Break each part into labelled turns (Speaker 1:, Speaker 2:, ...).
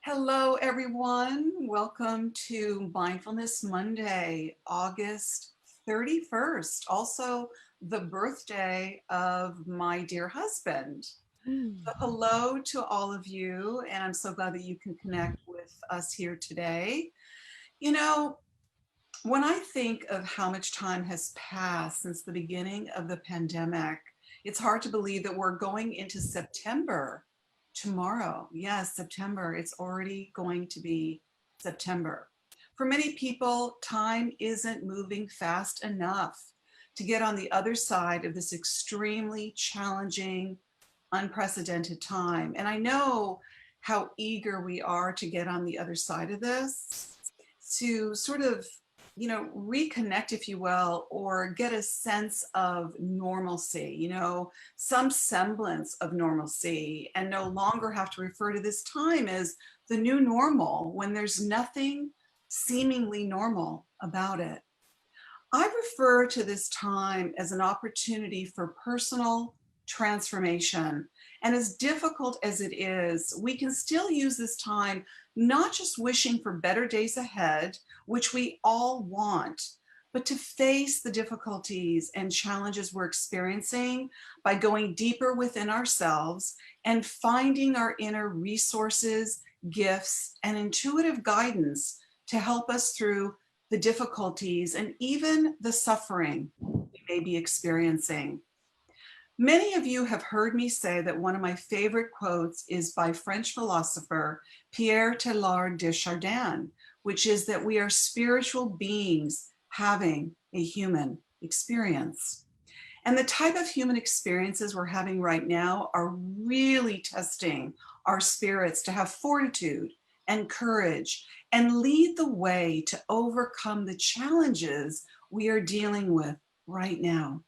Speaker 1: Hello, everyone. Welcome to Mindfulness Monday, August 31st, also the birthday of my dear husband. So,
Speaker 2: Mm.
Speaker 1: hello to all of you, and I'm so glad that you can connect with us here today. You know, when I think of how much time has passed since the beginning of the pandemic, it's hard to believe that we're going into September tomorrow. Yes, September. It's already going to be September. For many people, time isn't moving fast enough to get on the other side of this extremely challenging, unprecedented time. And I know how eager we are to get on the other side of this, to sort of reconnect, if you will, or get a sense of normalcy, some semblance of normalcy, and no longer have to refer to this time as the new normal when there's nothing seemingly normal about it. I refer to this time as an opportunity for personal transformation. And as difficult as it is, we can still use this time not just wishing for better days ahead, which we all want, but to face the difficulties and challenges we're experiencing by going deeper within ourselves and finding our inner resources, gifts, and intuitive guidance to help us through the difficulties and even the suffering we may be experiencing. Many of you have heard me say that one of my favorite quotes is by French philosopher Pierre Teilhard de Chardin, which is that we are spiritual beings having a human experience. And the type of human experiences we're having right now are really testing our spirits to have fortitude and courage and lead the way to overcome the challenges we are dealing with right now.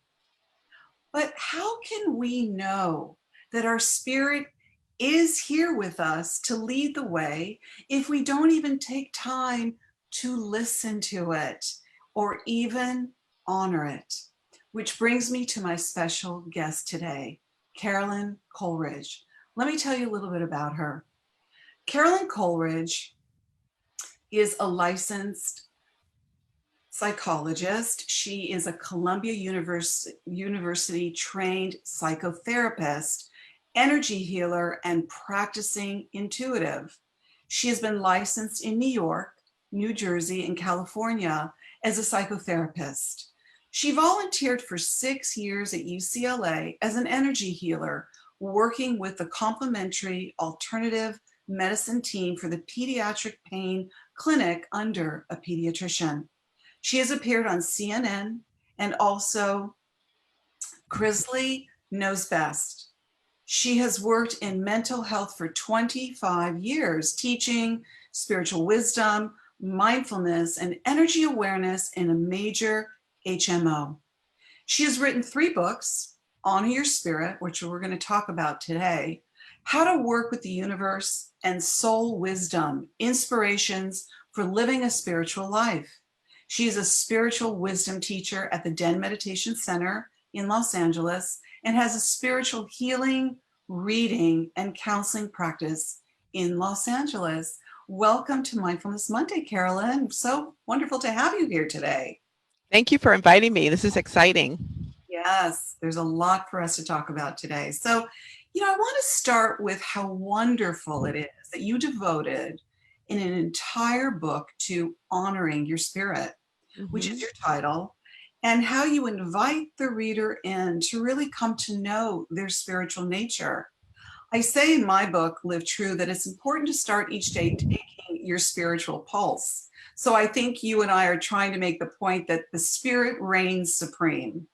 Speaker 1: But how can we know that our spirit is here with us to lead the way if we don't even take time to listen to it or even honor it? Which brings me to my special guest today, Carolyn Coleridge. Let me tell you a little bit about her. Carolyn Coleridge is a licensed psychologist. She is a Columbia University trained psychotherapist, energy healer, and practicing intuitive. She has been licensed in New York, New Jersey, and California as a psychotherapist. She volunteered for 6 years at UCLA as an energy healer, working with the complementary alternative medicine team for the pediatric pain clinic under a pediatrician. She has appeared on CNN and also Chrisley Knows Best. She has worked in mental health for 25 years, teaching spiritual wisdom, mindfulness, and energy awareness in a major HMO. She has written 3 books: Honor Your Spirit, which we're going to talk about today, How to Work with the Universe, and Soul Wisdom, Inspirations for Living a Spiritual Life. She is a spiritual wisdom teacher at the Den Meditation Center in Los Angeles and has a spiritual healing, reading, and counseling practice in Los Angeles. Welcome to Mindfulness Monday, Carolyn. So wonderful to have you here today.
Speaker 2: Thank you for inviting me. This is exciting.
Speaker 1: Yes, there's a lot for us to talk about today. So, I want to start with how wonderful it is that you devoted in an entire book to honoring your spirit, which is
Speaker 2: Hmm.
Speaker 1: your title, and how you invite the reader in to really come to know their spiritual nature. I say in my book, Live True, that it's important to start each day taking your spiritual pulse. So I think you and I are trying to make the point that the spirit reigns supreme.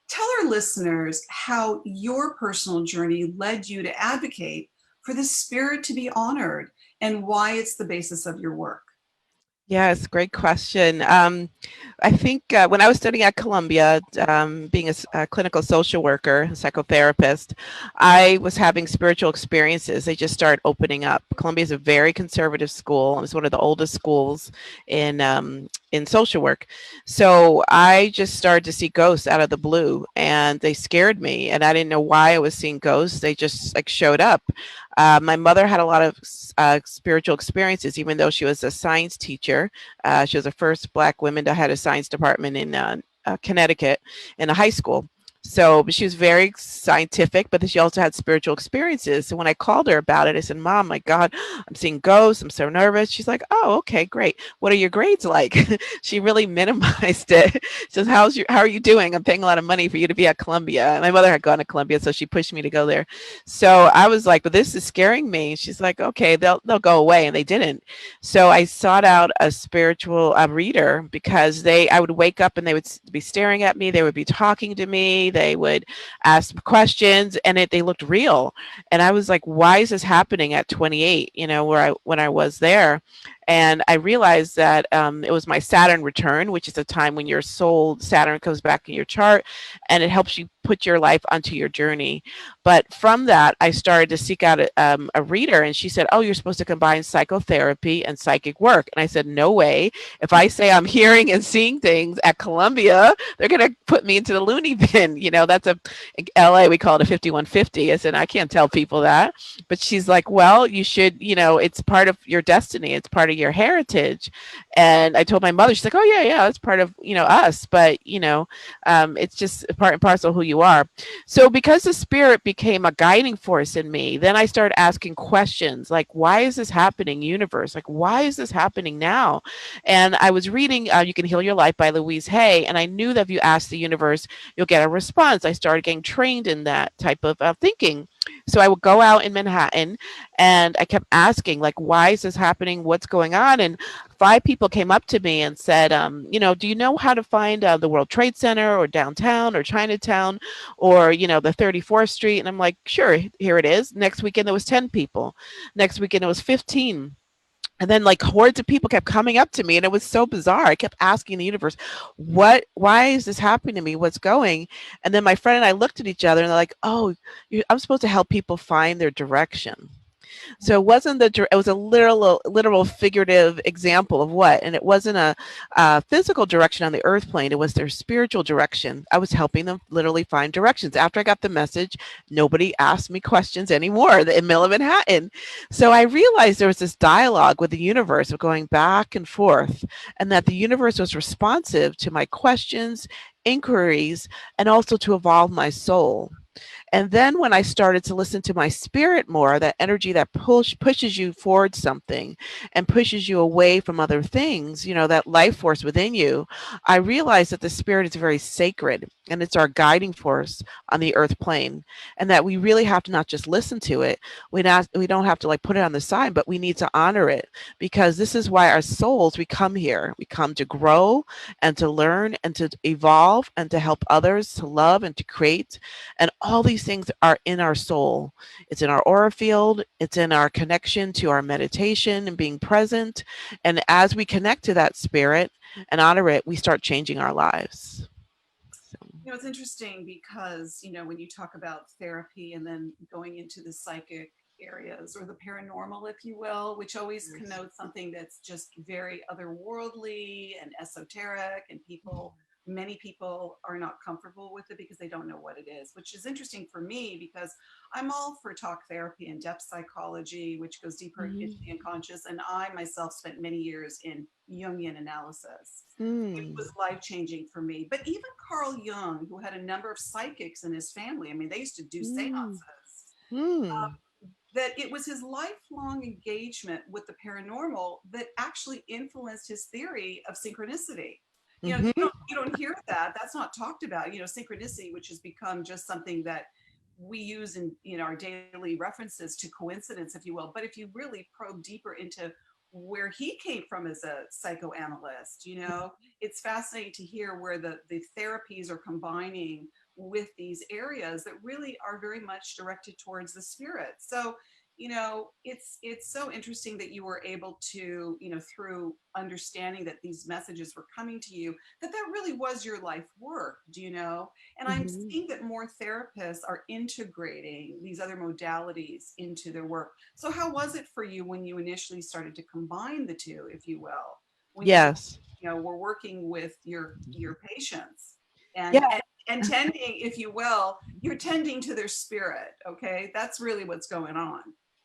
Speaker 1: Tell our listeners how your personal journey led you to advocate for the spirit to be honored and why it's the basis of your work.
Speaker 2: Yes, great question. I think when I was studying at Columbia, being a clinical social worker, a psychotherapist, I was having spiritual experiences. They just started opening up. Columbia is a very conservative school. It was one of the oldest schools in in social work. So I just started to see ghosts out of the blue, and they scared me, and I didn't know why I was seeing ghosts. They just like showed up. My mother had a lot of spiritual experiences, even though she was a science teacher. She was the first Black woman to head a science department in Connecticut in a high school. So but she was very scientific, but she also had spiritual experiences. So when I called her about it, I said, "Mom, my God, I'm seeing ghosts. I'm so nervous." She's like, "Oh, okay, great. What are your grades like?" She really minimized it. She says, how are you doing? I'm paying a lot of money for you to be at Columbia. My mother had gone to Columbia, so she pushed me to go there. So I was like, "But this is scaring me." She's like, "Okay, they'll go away," and they didn't. So I sought out a spiritual reader because I would wake up and they would be staring at me. They would be talking to me. They would ask questions, and they looked real. And I was like, "Why is this happening at 28?" When I was there. And I realized that it was my Saturn return, which is a time when your soul Saturn comes back in your chart, and it helps you put your life onto your journey. But from that, I started to seek out a reader, and she said, "Oh, you're supposed to combine psychotherapy and psychic work." And I said, "No way. If I say I'm hearing and seeing things at Columbia, they're going to put me into the loony bin." That's in LA, we call it a 5150. I said, "I can't tell people that." But she's like, "Well, you should, it's part of your destiny. It's part of your heritage." And I told my mother, she's like, "Oh, yeah, yeah, that's part of, us. But, it's just part and parcel of who you are." So because the spirit became a guiding force in me, then I started asking questions like, why is this happening, universe? Like, why is this happening now? And I was reading You Can Heal Your Life by Louise Hay, and I knew that if you ask the universe, you'll get a response. I started getting trained in that type of thinking. So I would go out in Manhattan and I kept asking, like, why is this happening? What's going on? And 5 people came up to me and said, do you know how to find the World Trade Center or downtown or Chinatown or, the 34th Street? And I'm like, sure, here it is. Next weekend, there was 10 people. Next weekend, it was 15. And then like hordes of people kept coming up to me, and it was so bizarre. I kept asking the universe, why is this happening to me? What's going? And then my friend and I looked at each other and they're like, "Oh, I'm supposed to help people find their direction." So it wasn't it was a literal figurative example of what, and it wasn't a physical direction on the earth plane. It was their spiritual direction. I was helping them literally find directions. After I got the message, nobody asked me questions anymore in Middle of Manhattan. So I realized there was this dialogue with the universe of going back and forth, and that the universe was responsive to my questions, inquiries, and also to evolve my soul. And then when I started to listen to my spirit more, that energy that pushes you forward something and pushes you away from other things, that life force within you, I realized that the spirit is very sacred and it's our guiding force on the earth plane. And that we really have to not just listen to it. We don't have to like put it on the side, but we need to honor it, because this is why our souls, we come here. We come to grow and to learn and to evolve and to help others, to love and to create. And all these things are in our soul. It's in our aura field. It's in our connection to our meditation and being present. And as we connect to that spirit and honor it, we start changing our lives. So,
Speaker 1: It's interesting because, when you talk about therapy and then going into the psychic areas or the paranormal, if you will, which always connotes something that's just very otherworldly and esoteric, and many people are not comfortable with it because they don't know what it is, which is interesting for me because I'm all for talk therapy and depth psychology, which goes deeper into
Speaker 2: mhm.
Speaker 1: the unconscious. And I myself spent many years in Jungian analysis. It
Speaker 2: Mm,
Speaker 1: was life changing for me. But even Carl Jung, who had a number of psychics in his family, I mean, they used to do
Speaker 2: mm,
Speaker 1: seances,
Speaker 2: mm,
Speaker 1: that it was his lifelong engagement with the paranormal that actually influenced his theory of synchronicity.
Speaker 2: mhm,
Speaker 1: You don't hear that. That's not talked about. Synchronicity, which has become just something that we use in our daily references to coincidence, if you will. But if you really probe deeper into where he came from as a psychoanalyst, it's fascinating to hear where the therapies are combining with these areas that really are very much directed towards the spirit. So, it's so interesting that you were able to, through understanding that these messages were coming to you, that really was your life work, do you know? And I'm
Speaker 2: mhm.
Speaker 1: seeing that more therapists are integrating these other modalities into their work. So how was it for you when you initially started to combine the two, if you will? when you
Speaker 2: Yes.
Speaker 1: we're working with your patients, and,
Speaker 2: Yeah.
Speaker 1: and and tending, if you will, you're tending to their spirit. Okay, that's really what's going on.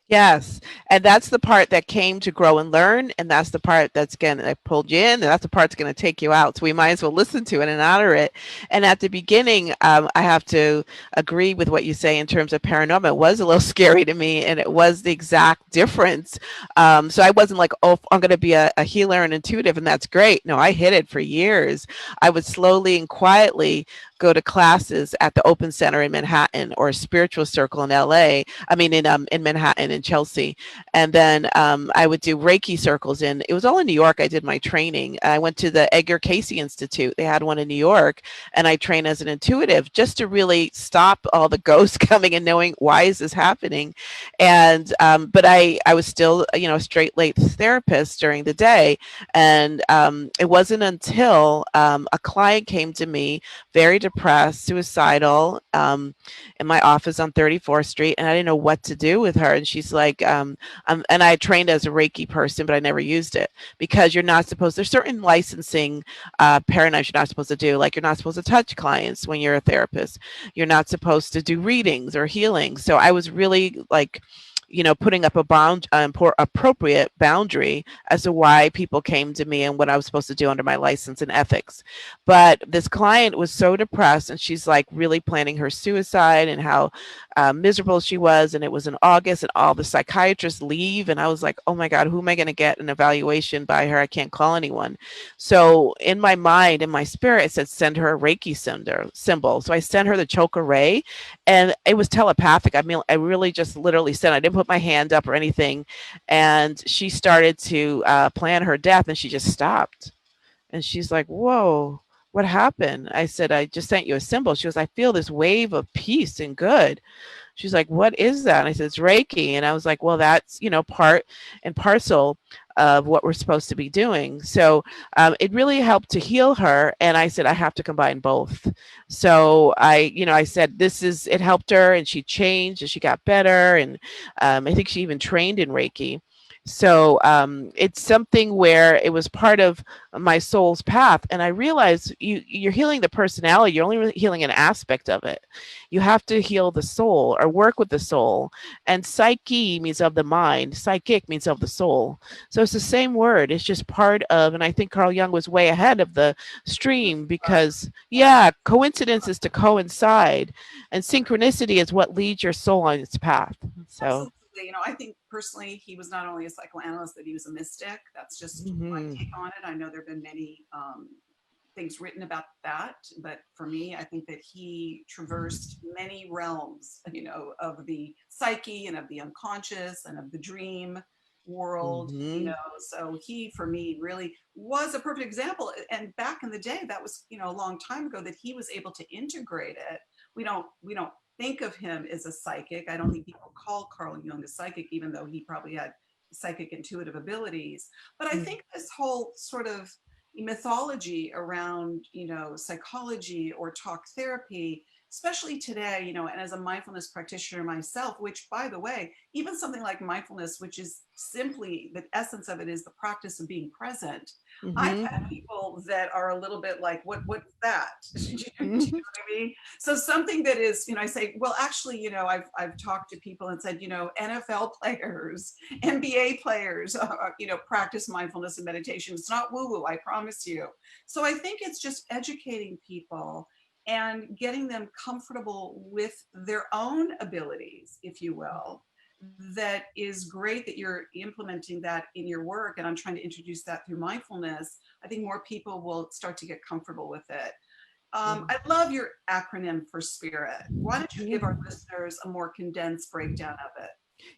Speaker 2: Yes. And that's the part that came to grow and learn. And that's the part that's going to pulled you in. And that's the part that's going to take you out. So we might as well listen to it and honor it. And at the beginning, I have to agree with what you say in terms of paranormal. It was a little scary to me. And it was the exact difference. So I wasn't like, oh, I'm going to be a healer and intuitive. And that's great. No, I hid it for years. I would slowly and quietly go to classes at the Open Center in Manhattan or a spiritual circle in LA. I mean, in Manhattan and Chelsea. And then I would do Reiki circles it was all in New York. I did my training. I went to the Edgar Cayce Institute. They had one in New York, and I trained as an intuitive just to really stop all the ghosts coming and knowing why is this happening. And but I was still, a straight laced therapist during the day. And it wasn't until a client came to me very depressed, suicidal, in my office on 34th Street, and I didn't know what to do with her. And she's like, and I trained as a Reiki person, but I never used it because you're not supposed. There's certain licensing paradigms you're not supposed to do. Like you're not supposed to touch clients when you're a therapist. You're not supposed to do readings or healing. So I was really like, putting up a appropriate boundary as to why people came to me and what I was supposed to do under my license and ethics. But this client was so depressed, and she's like really planning her suicide and how miserable she was. And it was in August, and all the psychiatrists leave. And I was like, oh my God, who am I going to get an evaluation by her? I can't call anyone. So in my mind, in my spirit, it said, send her a Reiki symbol. So I sent her the Choka Ray, and it was telepathic. I mean, I really just literally sent. I didn't put my hand up or anything, and she started to plan her death, and she just stopped. And she's like, "Whoa, what happened?" I said, "I just sent you a symbol." She goes, "I feel this wave of peace and good." She's like, "What is that?" And I said, "It's Reiki." And I was like, "Well, that's, part and parcel of what we're supposed to be doing." So it really helped to heal her. And I said, I have to combine both. So I said, it helped her, and she changed and she got better. And I think she even trained in Reiki. So it's something where it was part of my soul's path. And I realized you're healing the personality. You're only really healing an aspect of it. You have to heal the soul or work with the soul. And psyche means of the mind. Psychic means of the soul. So it's the same word. It's just part of, and I think Carl Jung was way ahead of the stream because, yeah, coincidence is to coincide, and synchronicity is what leads your soul on its path. So,
Speaker 1: Absolutely. I think personally he was not only a psychoanalyst, but he was a mystic. That's just my
Speaker 2: mhm,
Speaker 1: take on it. I know there have been many things written about that, but for me, I think that he traversed many realms, of the psyche and of the unconscious and of the dream world.
Speaker 2: mhm,
Speaker 1: So he, for me, really was a perfect example. And back in the day, that was, a long time ago, that he was able to integrate it. We don't think of him as a psychic. I don't think people call Carl Jung a psychic, even though he probably had psychic intuitive abilities. But I think this whole sort of mythology around, psychology or talk therapy, especially today, and as a mindfulness practitioner myself, which, by the way, even something like mindfulness, which is simply, the essence of it is the practice of being present. I've
Speaker 2: mhm,
Speaker 1: had people that are a little bit like, what's that? Do you know
Speaker 2: mhm.
Speaker 1: what I mean? So something that is, I say, well, actually, I've talked to people and said, NFL players, NBA players, practice mindfulness and meditation. It's not woo woo, I promise you. So I think it's just educating people and getting them comfortable with their own abilities, if you will. That is great that you're implementing that in your work. And I'm trying to introduce that through mindfulness. I think more people will start to get comfortable with it. I love your acronym for SPIRIT. Why don't you give our listeners a more condensed breakdown of it?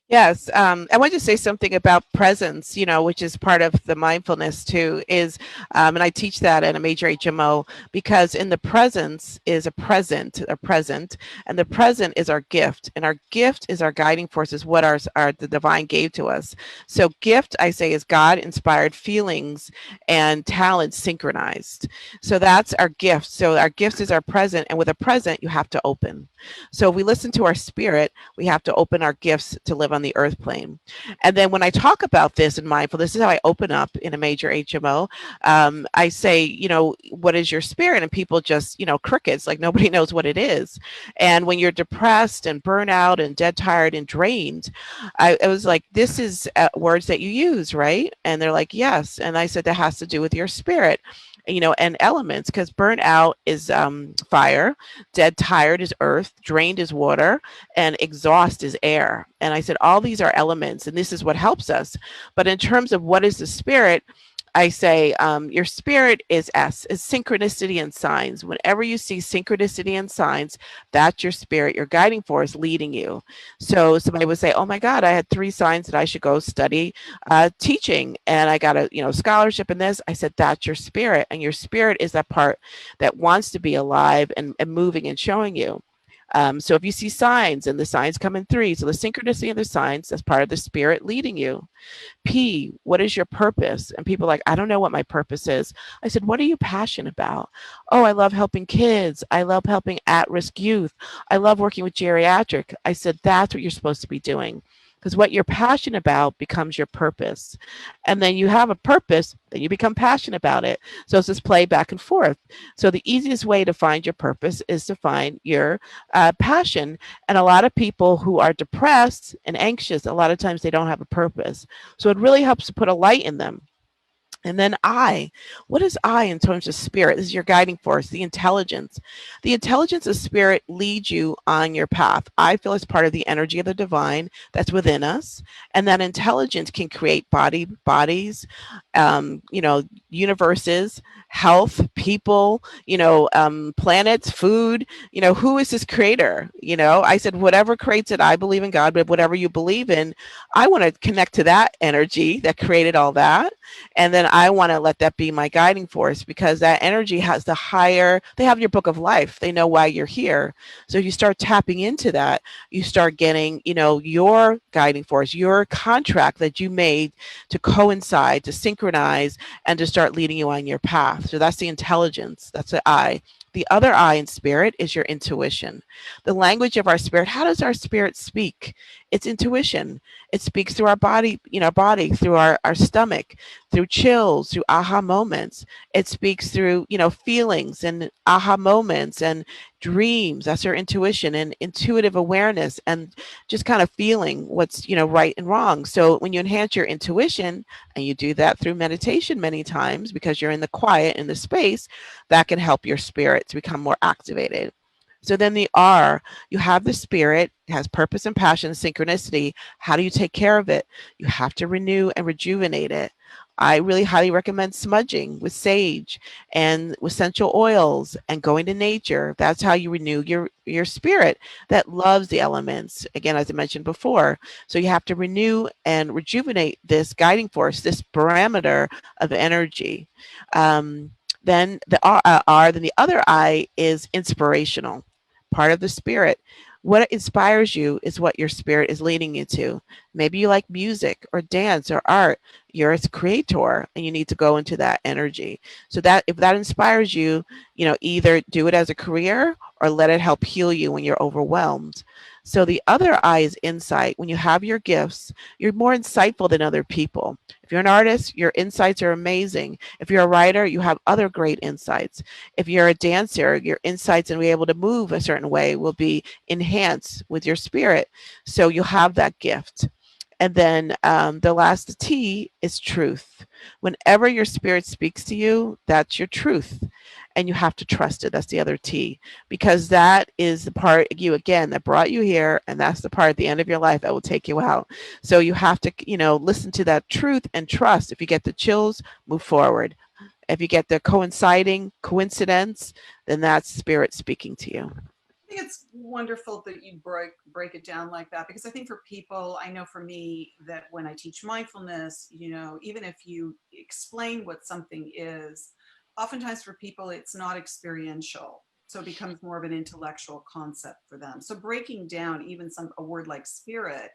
Speaker 2: Yes, I want to say something about presence, which is part of the mindfulness too, and I teach that at a major HMO because in the presence is a present, and the present is our gift, and our gift is our guiding force, is what the divine gave to us. So gift, I say, is God inspired feelings and talent synchronized. So that's our gift. So our gift is our present, and with a present, you have to open. So if we listen to our spirit, we have to open our gifts to live on the earth plane. And then when I talk about this in mindfulness, this is how I open up in a major HMO. I say, what is your spirit? And people just, crickets, like nobody knows what it is. And when you're depressed and burnout and dead tired and drained, I was like, this is words that you use, right? And they're like, yes. And I said, that has to do with your spirit, and elements, because burnout is fire, dead tired is earth, drained is water, and exhaust is air. And I said, all these are elements, and this is what helps us. But in terms of what is the spirit, I say your spirit is synchronicity and signs. Whenever you see synchronicity and signs, that's your spirit, your guiding force leading you. So somebody would say, "Oh my God, I had 3 signs that I should go study teaching, and I got a scholarship in this." I said, "That's your spirit, and your spirit is that part that wants to be alive and moving and showing you." So if you see signs and the signs come in 3, so the synchronicity of the signs, that's part of the spirit leading you. P, what is your purpose? And people are like, I don't know what my purpose is. I said, what are you passionate about? Oh, I love helping kids. I love helping at-risk youth. I love working with geriatric. I said, that's what you're supposed to be doing. Because what you're passionate about becomes your purpose. And then you have a purpose, then you become passionate about it. So it's this play back and forth. So the easiest way to find your purpose is to find your passion. And a lot of people who are depressed and anxious, a lot of times they don't have a purpose. So it really helps to put a light in them. And then I, what is I in terms of spirit? This is your guiding force, the intelligence. The intelligence of spirit leads you on your path. I feel it's part of the energy of the divine that's within us. And that intelligence can create bodies, universes, health, people, planets, food. Who is this creator? I said, whatever creates it, I believe in God, but whatever you believe in, I want to connect to that energy that created all that. And then I want to let that be my guiding force, because that energy has they have your book of life. They know why you're here. So if you start tapping into that, you start getting, your guiding force, your contract that you made to coincide, to synchronize, and to start leading you on your path. So that's the intelligence. That's the I. The other I in spirit is your intuition. The language of our spirit. How does our spirit speak? It's intuition. It speaks through our body, through our stomach, through chills, through aha moments. It speaks through, feelings and aha moments and dreams. That's our intuition and intuitive awareness, and just kind of feeling what's, right and wrong. So when you enhance your intuition, and you do that through meditation many times because you're in the quiet, in the space, that can help your spirit to become more activated. So then the R, you have the spirit, it has purpose and passion and synchronicity. How do you take care of it? You have to renew and rejuvenate it. I really highly recommend smudging with sage and with essential oils and going to nature. That's how you renew your spirit that loves the elements. Again, as I mentioned before. So you have to renew and rejuvenate this guiding force, this parameter of energy. Then the then the other I is inspirational, part of the spirit. What inspires you is what your spirit is leading you to. Maybe you like music or dance or art. You're a creator and you need to go into that energy. So that if that inspires you, either do it as a career or let it help heal you when you're overwhelmed. So the other I is insight. When you have your gifts, you're more insightful than other people. If you're an artist, your insights are amazing. If you're a writer, you have other great insights. If you're a dancer, your insights and be able to move a certain way will be enhanced with your spirit. So you'll have that gift. And then the last T is truth. Whenever your spirit speaks to you, that's your truth. And you have to trust it. That's the other T, because that is the part you, again, that brought you here. And that's the part at the end of your life that will take you out. So you have to, listen to that truth and trust. If you get the chills, move forward. If you get the coinciding coincidence, then that's spirit speaking to you.
Speaker 1: I think it's wonderful that you break it down like that, because I think for people, I know for me that when I teach mindfulness, even if you explain what something is, oftentimes for people it's not experiential. So it becomes more of an intellectual concept for them. So breaking down even a word like spirit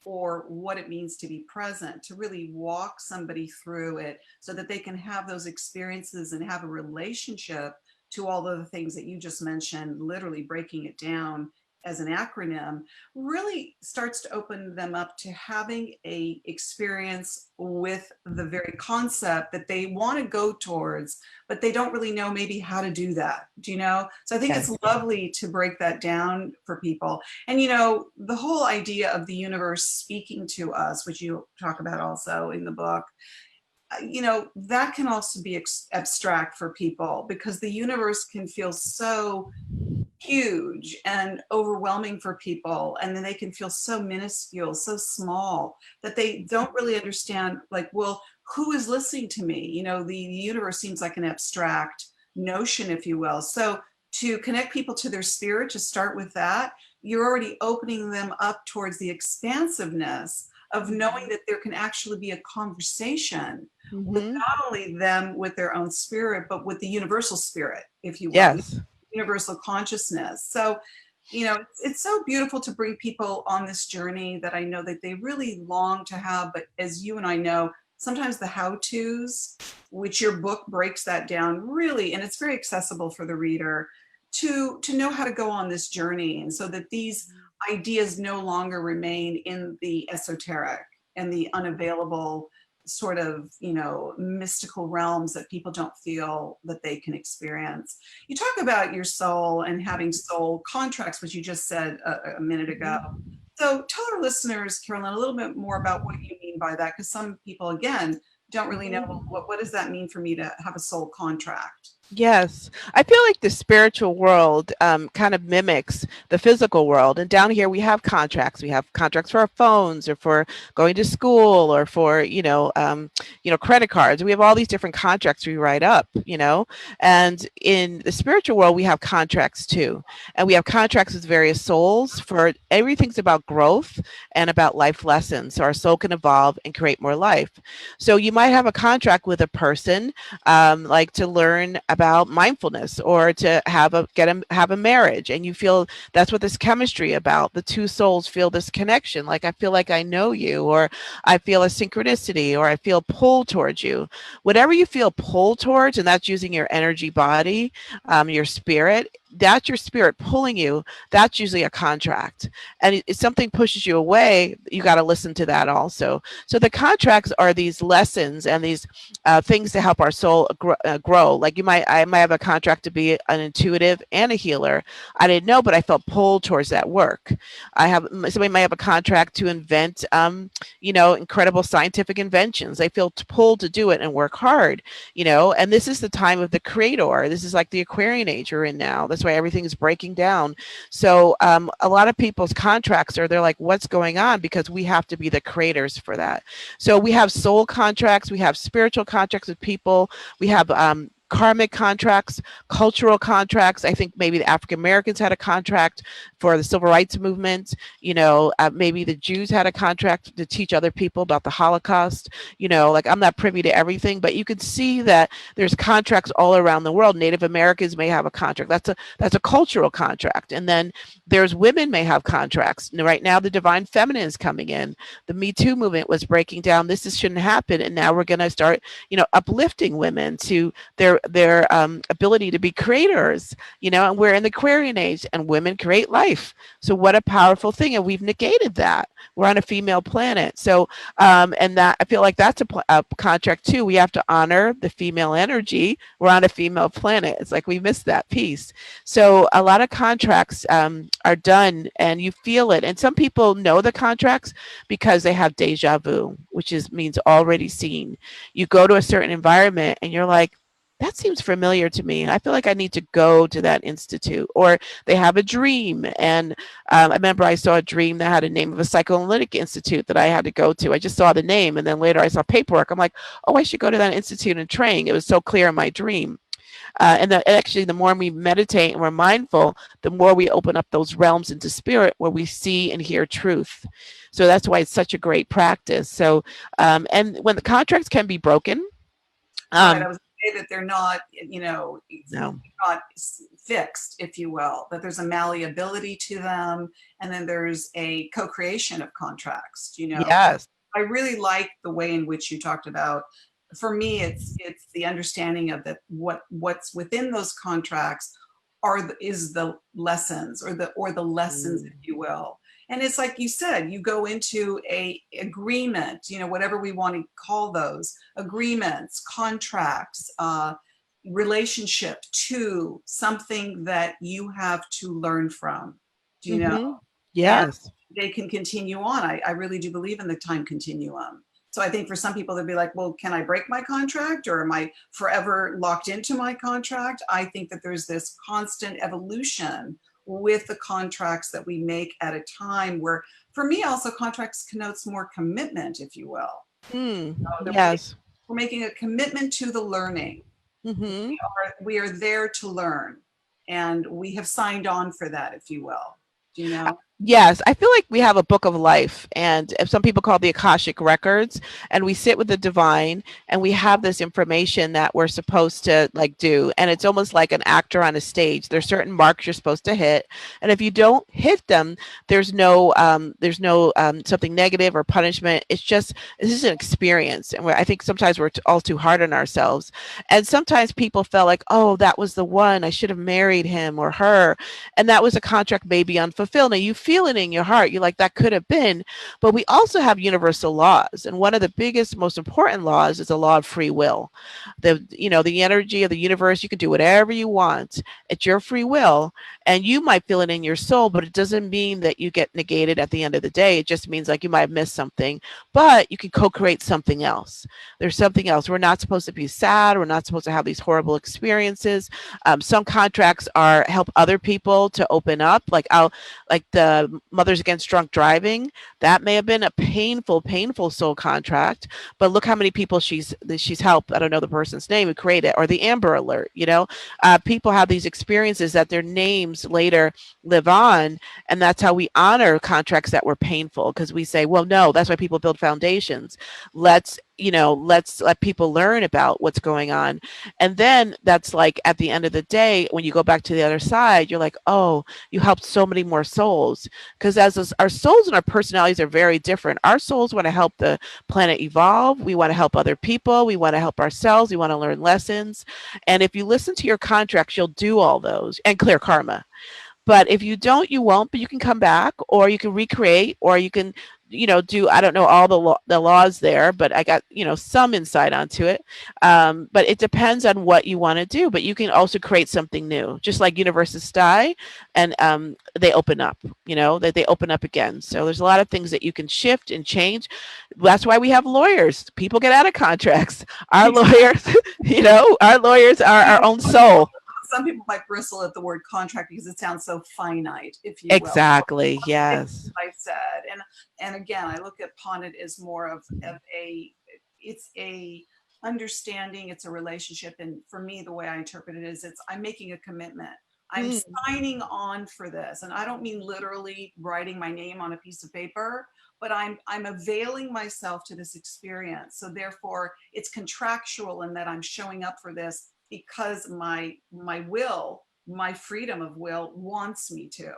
Speaker 1: or what it means to be present, to really walk somebody through it so that they can have those experiences and have a relationship to all of the things that you just mentioned, literally breaking it down as an acronym, really starts to open them up to having a experience with the very concept that they want to go towards, but they don't really know maybe how to do that. Do you know? So I think it's
Speaker 2: Yes.
Speaker 1: lovely to break that down for people. And the whole idea of the universe speaking to us, which you talk about also in the book, that can also be abstract for people because the universe can feel so huge and overwhelming for people, and then they can feel so minuscule, so small, that they don't really understand, like, well, who is listening to me? The universe seems like an abstract notion, if you will. So to connect people to their spirit, to start with that, you're already opening them up towards the expansiveness of knowing that there can actually be a conversation with
Speaker 2: Hmm.
Speaker 1: not only them with their own spirit, but with the universal spirit, if you will,
Speaker 2: Yes.
Speaker 1: universal consciousness. So, it's so beautiful to bring people on this journey that I know that they really long to have. But as you and I know, sometimes the how to's, which your book breaks that down really, and it's very accessible for the reader to know how to go on this journey. And so that these ideas no longer remain in the esoteric and the unavailable sort of mystical realms that people don't feel that they can experience. You talk about your soul and having soul contracts, which you just said a minute ago.
Speaker 2: Mhm.
Speaker 1: So tell our listeners, Carolyn, a little bit more about what you mean by that, because some people, again, don't really know,
Speaker 2: Mhm.
Speaker 1: what does that mean for me to have a soul contract.
Speaker 2: Yes, I feel like the spiritual world kind of mimics the physical world. And down here, we have contracts. We have contracts for our phones, or for going to school, or for credit cards. We have all these different contracts we write up. And in the spiritual world, we have contracts too, and we have contracts with various souls. For everything's about growth and about life lessons, so our soul can evolve and create more life. So you might have a contract with a person, like to learn about mindfulness, or to have a marriage, and you feel that's what this chemistry about. The two souls feel this connection, like I feel like I know you, or I feel a synchronicity, or I feel pulled towards you. Whatever you feel pulled towards, and that's using your energy body, your spirit. That's your spirit pulling you. That's usually a contract. And if something pushes you away, you got to listen to that also. So the contracts are these lessons and these things to help our soul grow. Like I might have a contract to be an intuitive and a healer. I didn't know, but I felt pulled towards that work. Somebody might have a contract to invent, incredible scientific inventions. They feel pulled to do it and work hard. And this is the time of the creator. This is like the Aquarian age we're in now. That's why everything is breaking down. So a lot of people's contracts they're like, what's going on? Because we have to be the creators for that. So we have soul contracts, we have spiritual contracts with people, we have karmic contracts, cultural contracts. I think maybe the African Americans had a contract for the civil rights movement. Maybe the Jews had a contract to teach other people about the Holocaust. Like, I'm not privy to everything, but you can see that there's contracts all around the world. Native Americans may have a contract. That's a cultural contract. And then there's women may have contracts. Right now, the divine feminine is coming in. The Me Too movement was breaking down. Shouldn't happen, and now we're going to start, uplifting women to their ability to be creators. And we're in the Aquarian age, and women create life. So what a powerful thing, and we've negated that. We're on a female planet, so and that I feel like that's a contract too. We have to honor the female energy. We're on a female planet. It's like we missed that piece. So a lot of contracts are done, and you feel it. And some people know the contracts because they have deja vu, which means already seen. You go to a certain environment and you're like, that seems familiar to me. I feel like I need to go to that institute. Or they have a dream. And I remember I saw a dream that had a name of a psychoanalytic institute that I had to go to. I just saw the name. And then later I saw paperwork. I'm like, oh, I should go to that institute and train. It was so clear in my dream. Actually, the more we meditate and we're mindful, the more we open up those realms into spirit where we see and hear truth. So that's why it's such a great practice. So, and when the contracts can be broken,
Speaker 1: Right. I
Speaker 2: um,
Speaker 1: was going to say that they're not,
Speaker 2: no,
Speaker 1: not fixed, if you will, that there's a malleability to them. And then there's a co-creation of contracts, So
Speaker 2: yes,
Speaker 1: I really like the way in which you talked about, for me, it's the understanding of that what's within those contracts is the lessons, or the lessons, if you will. And it's like you said, you go into a agreement, whatever we want to call those agreements, contracts, relationship to something that you have to learn from, do you know?
Speaker 2: Mm-hmm.
Speaker 1: And
Speaker 2: Yes.
Speaker 1: they can continue on. I really do believe in the time continuum. So I think for some people, they'd be like, well, can I break my contract, or am I forever locked into my contract? I think that there's this constant evolution with the contracts that we make at a time where, for me, also contracts connotes more commitment, if you will. That
Speaker 2: Yes.
Speaker 1: we're making a commitment to the learning.
Speaker 2: Mm-hmm.
Speaker 1: We are there to learn, and we have signed on for that, if you will. Do you know?
Speaker 2: Yes, I feel like we have a book of life, and some people call it the Akashic Records, and we sit with the divine, and we have this information that we're supposed to like do, and it's almost like an actor on a stage. There's certain marks you're supposed to hit, and if you don't hit them, there's no something negative or punishment. It's just this is an experience, and I think sometimes we're all too hard on ourselves, and sometimes people felt like, oh, that was the one, I should have married him or her, and that was a contract maybe unfulfilled. Now you feel it in your heart. You're like, that could have been. But we also have universal laws. And one of the biggest, most important laws is the law of free will. The energy of the universe, you can do whatever you want. It's your free will. And you might feel it in your soul, but it doesn't mean that you get negated at the end of the day. It just means like you might have missed something, but you can co-create something else. There's something else. We're not supposed to be sad. We're not supposed to have these horrible experiences. Some contracts are help other people to open up. Like the Mothers Against Drunk Driving, that may have been a painful soul contract, but look how many people she's helped. I don't know the person's name who created it, or the Amber Alert. People have these experiences that their names later live on, and that's how we honor contracts that were painful, because we say, well, no, that's why people build foundations. Let's let people learn about what's going on, and then that's like at the end of the day, when you go back to the other side, you're like, oh, you helped so many more souls. Because our souls and our personalities are very different. Our souls want to help the planet evolve. We want to help other people. We want to help ourselves. We want to learn lessons. And if you listen to your contracts, you'll do all those and clear karma. But if you don't, you won't. But you can come back, or you can recreate, or you can, do, I don't know all the laws there, but I got, some insight onto it. But it depends on what you want to do. But you can also create something new, just like universes die, and they open up. That they open up again. So there's a lot of things that you can shift and change. That's why we have lawyers. People get out of contracts. Our lawyers, our lawyers are our own soul.
Speaker 1: Some people might bristle at the word contract because it sounds so finite, if you will.
Speaker 2: Exactly. Yes.
Speaker 1: I said, and again, I look upon it as more of it's a understanding, it's a relationship, and for me, the way I interpret it is, I'm making a commitment. I'm signing on for this, and I don't mean literally writing my name on a piece of paper, but I'm availing myself to this experience. So therefore, it's contractual in that I'm showing up for this because my will, my freedom of will wants me to.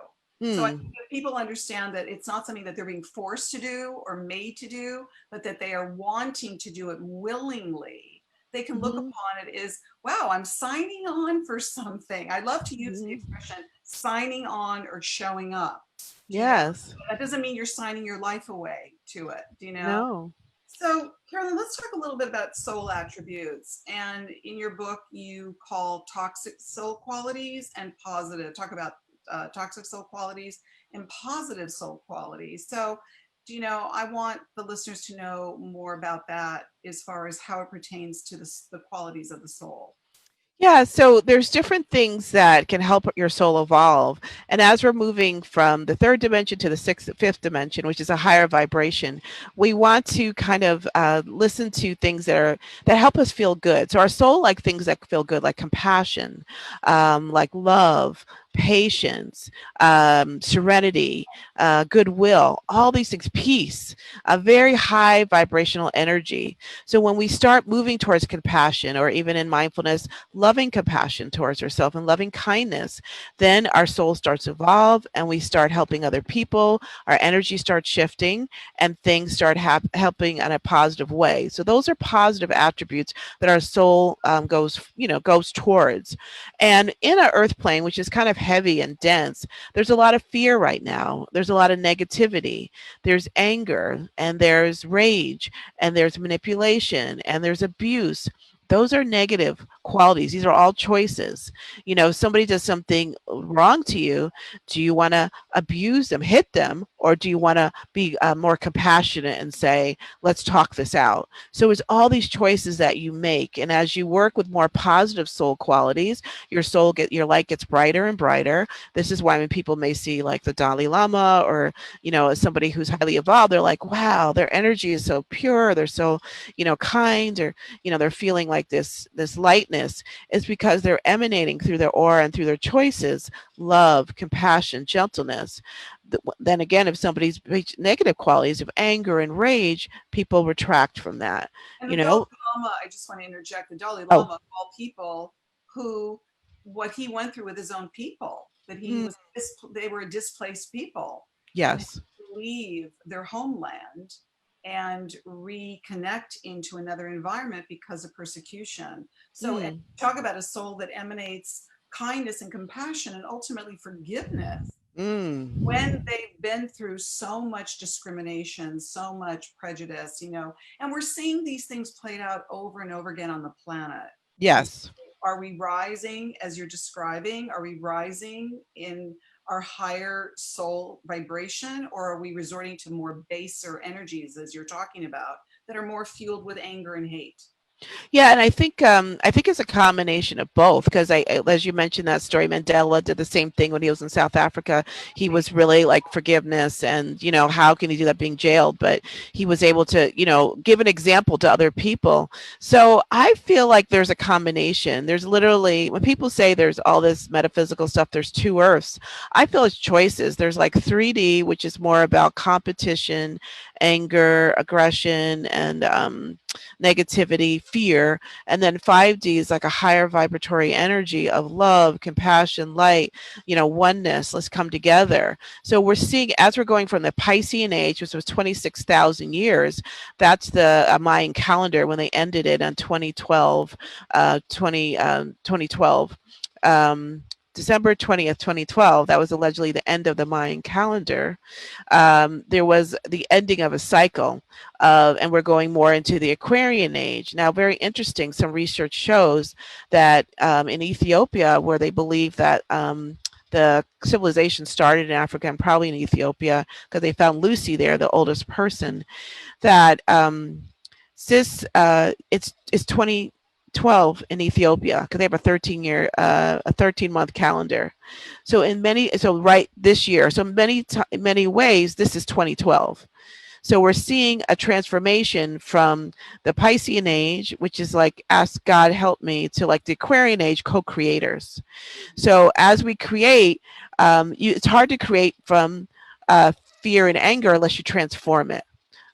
Speaker 1: So I think if people understand that it's not something that they're being forced to do or made to do, but that they are wanting to do it willingly, they can look upon it as, wow, I'm signing on for something. I love to use the expression signing on or showing up.
Speaker 2: Yes.
Speaker 1: That doesn't mean you're signing your life away to it. Do you know?
Speaker 2: No.
Speaker 1: So, Carolyn, let's talk a little bit about soul attributes. And in your book, you call toxic soul qualities and positive. Talk about toxic soul qualities and positive soul qualities. So, I want the listeners to know more about that as far as how it pertains to the qualities of the soul.
Speaker 2: Yeah, so there's different things that can help your soul evolve. And as we're moving from the third dimension to the fifth dimension, which is a higher vibration, we want to kind of listen to things that help us feel good. So our soul like things that feel good, like compassion, like love, patience, serenity, goodwill, all these things, peace, a very high vibrational energy. So when we start moving towards compassion, or even in mindfulness, loving compassion towards ourselves and loving kindness, then our soul starts to evolve and we start helping other people. Our energy starts shifting and things start helping in a positive way. So those are positive attributes that our soul goes towards. And in our earth plane, which is kind of heavy and dense, there's a lot of fear right now. There's a lot of negativity. There's anger and there's rage and there's manipulation and there's abuse. Those are negative qualities. These are all choices. If somebody does something wrong to you, do you want to abuse them, hit them, or do you want to be more compassionate and say, let's talk this out? So it's all these choices that you make. And as you work with more positive soul qualities, your light gets brighter and brighter. This is why when people may see like the Dalai Lama, or somebody who's highly evolved, they're like, wow, their energy is so pure, they're so kind, or they're feeling like this lightness. Is because they're emanating through their aura and through their choices love, compassion, gentleness. Then again, if somebody's reached negative qualities of anger and rage, people retract from that.
Speaker 1: And
Speaker 2: you
Speaker 1: the Dalai
Speaker 2: know
Speaker 1: Lama, I just want to interject, the Dalai
Speaker 2: oh.
Speaker 1: Lama, of all people, who, what he went through with his own people, that
Speaker 2: Mm,
Speaker 1: they were displaced people and had
Speaker 2: yes.
Speaker 1: to leave their homeland and reconnect into another environment because of persecution. So, and
Speaker 2: Mm,
Speaker 1: talk about a soul that emanates kindness and compassion and ultimately forgiveness when
Speaker 2: mm,
Speaker 1: they've been through so much discrimination, so much prejudice, and we're seeing these things played out over and over again on the planet. And
Speaker 2: yes.
Speaker 1: are we rising as you're describing? Are we rising in our higher soul vibration, or are we resorting to more baser energies, as you're talking about, that are more fueled with anger and hate?
Speaker 2: Yeah, and I think it's a combination of both, because as you mentioned that story, Mandela did the same thing when he was in South Africa. He was really like forgiveness, and how can he do that being jailed? But he was able to give an example to other people. So I feel like there's a combination. There's literally, when people say there's all this metaphysical stuff, there's two earths. I feel it's choices. There's like 3D, which is more about competition, anger, aggression, and negativity, fear. And then 5D is like a higher vibratory energy of love, compassion, light, oneness. Let's come together. So we're seeing, as we're going from the Piscean age, which was 26,000 years, that's the Mayan calendar when they ended it on 2012, 2012. Um, December 20th, 2012, that was allegedly the end of the Mayan calendar. There was the ending of a cycle, and we're going more into the Aquarian age. Now, very interesting, some research shows that in Ethiopia, where they believe that the civilization started in Africa and probably in Ethiopia, because they found Lucy there, the oldest person, that it's 2012 in Ethiopia, because they have a 13-month calendar. So right this year, so many ways, this is 2012. So we're seeing a transformation from the Piscean age, which is like ask God help me, to like the Aquarian age, co-creators. So as we create, it's hard to create from fear and anger unless you transform it,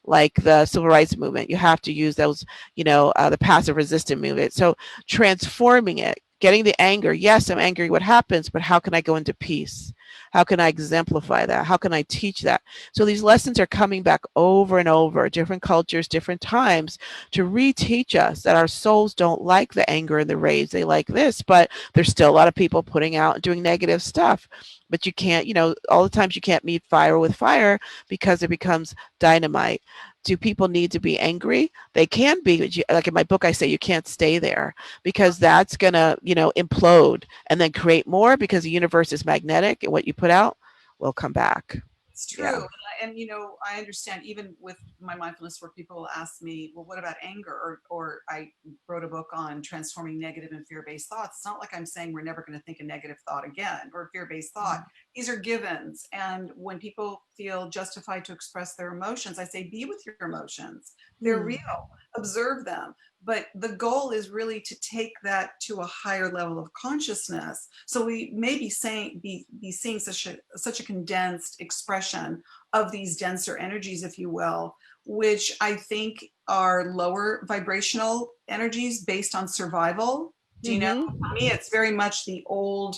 Speaker 2: like the civil rights movement. You have to use those, the passive resistance movement. So transforming it, getting the anger. Yes, I'm angry. What happens? But how can I go into peace? How can I exemplify that? How can I teach that? So these lessons are coming back over and over, different cultures, different times, to reteach us that our souls don't like the anger and the rage. They like this, but there's still a lot of people putting out and doing negative stuff. But you can't, all the times you can't meet fire with fire, because it becomes dynamite. Do people need to be angry? They can be, but like in my book, I say you can't stay there, because that's gonna, implode and then create more, because the universe is magnetic, and what you put out will come back.
Speaker 1: It's true.
Speaker 2: Yeah.
Speaker 1: And I understand, even with my mindfulness work, people will ask me, well, what about anger? Or I wrote a book on transforming negative and fear-based thoughts. It's not like I'm saying we're never going to think a negative thought again, or a fear-based thought. These are givens. And when people feel justified to express their emotions, I say, be with your emotions. They're real.
Speaker 2: Mm.
Speaker 1: Observe them. but the goal is really to take that to a higher level of consciousness. So we may be seeing such a condensed expression of these denser energies, if you will, which I think are lower vibrational energies based on survival. Do you know?
Speaker 2: Mm-hmm.
Speaker 1: For me, it's very much the old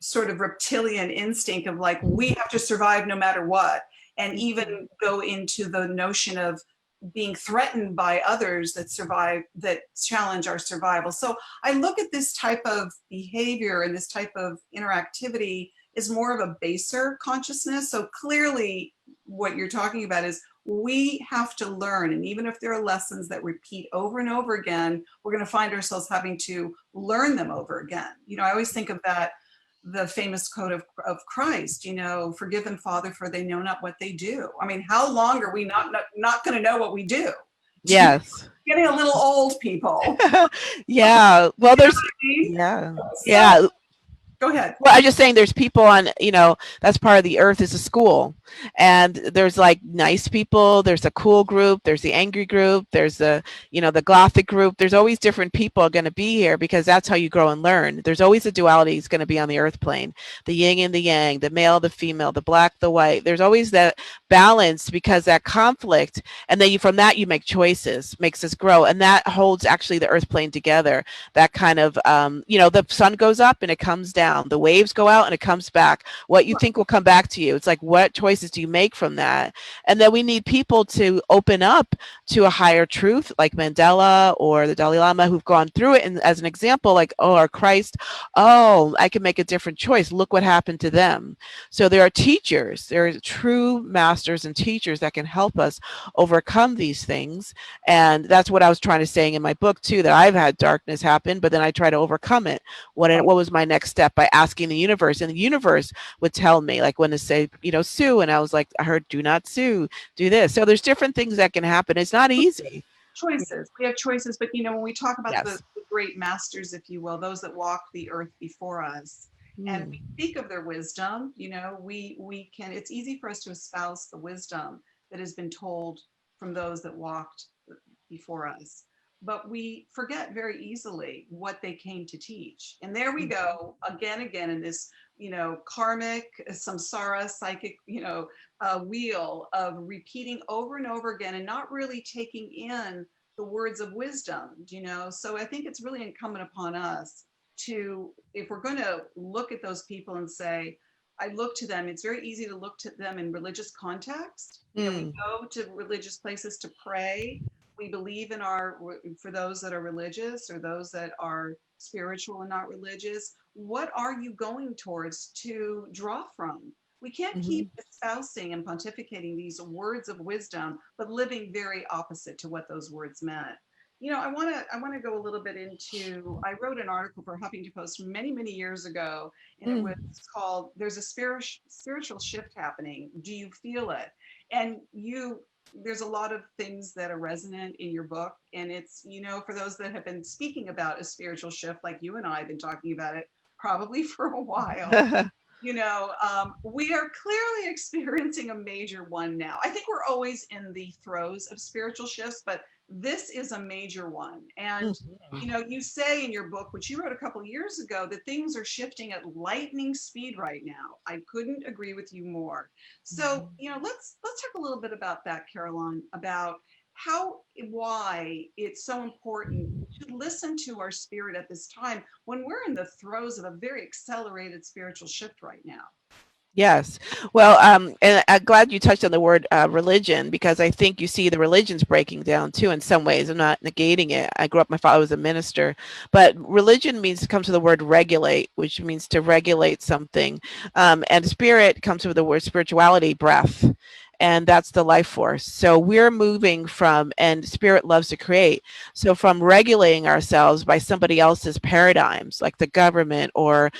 Speaker 1: sort of reptilian instinct of like, we have to survive no matter what, and even go into the notion of being threatened by others that challenge our survival. So I look at this type of behavior and this type of interactivity is more of a baser consciousness. So clearly what you're talking about is we have to learn, and even if there are lessons that repeat over and over again, we're going to find ourselves having to learn them over again. I always think of that, the famous quote of Christ, forgive them, Father, for they know not what they do. I mean, how long are we not going to know what we do?
Speaker 2: Yes.
Speaker 1: Getting a little old, people.
Speaker 2: Yeah. Well,
Speaker 1: You know
Speaker 2: there's,
Speaker 1: what I mean?
Speaker 2: yeah.
Speaker 1: So
Speaker 2: Yeah.
Speaker 1: go ahead.
Speaker 2: Well, I'm just saying there's people on, that's part of the earth is a school. And there's like nice people, there's a cool group, there's the angry group, there's the gothic group. There's always different people going to be here because that's how you grow and learn. There's always a duality is going to be on the earth plane, the yin and the yang, the male, the female, the black, the white. There's always that balance because that conflict. And then from that, you make choices, makes us grow. And that holds actually the earth plane together. That kind of, the sun goes up and it comes down. The waves go out and it comes back. What you think will come back to you. It's like, what choices do you make from that? And then we need people to open up to a higher truth, like Mandela or the Dalai Lama, who've gone through it. And as an example, like, or Christ, I can make a different choice. Look what happened to them. So there are teachers, there are true masters and teachers that can help us overcome these things. And that's what I was trying to say in my book too, that I've had darkness happen, but then I try to overcome it. What was my next step? By asking the universe, and the universe would tell me, like when to say, sue. And I was like, I heard, do not sue, do this. So there's different things that can happen. It's not easy.
Speaker 1: Choices. We have choices, but when we talk about the
Speaker 2: Yes.
Speaker 1: great masters, if you will, those that walked the earth before us, and we speak of their wisdom, we can. It's easy for us to espouse the wisdom that has been told from those that walked before us, but we forget very easily what they came to teach. And there we go again in this karmic samsara psychic wheel of repeating over and over again and not really taking in the words of wisdom. So I think it's really incumbent upon us to, if we're going to look at those people and say, I look to them, it's very easy to look to them in religious context. We go to religious places to pray. We believe in for those that are religious or those that are spiritual and not religious, what are you going towards to draw from? We can't keep espousing and pontificating these words of wisdom, but living very opposite to what those words meant. I want to go a little bit into. I wrote an article for Huffington Post many years ago, and it was called "There's a spiritual shift happening. Do you feel it?" And there's a lot of things that are resonant in your book, and it's for those that have been speaking about a spiritual shift, like you and I have been talking about it probably for a while. We are clearly experiencing a major one now. I think we're always in the throes of spiritual shifts, but this is a major one. And, you say in your book, which you wrote a couple of years ago, that things are shifting at lightning speed right now. I couldn't agree with you more. So, let's talk a little bit about that, Caroline, about why it's so important to listen to our spirit at this time when we're in the throes of a very accelerated spiritual shift right now.
Speaker 2: Yes. Well, and I'm glad you touched on the word religion, because I think you see the religions breaking down too in some ways. I'm not negating it. I grew up, my father was a minister, but religion comes from the word regulate, which means to regulate something. And spirit comes from the word spirituality, breath. And that's the life force. So we're moving from, and spirit loves to create. So from regulating ourselves by somebody else's paradigms, like the government or,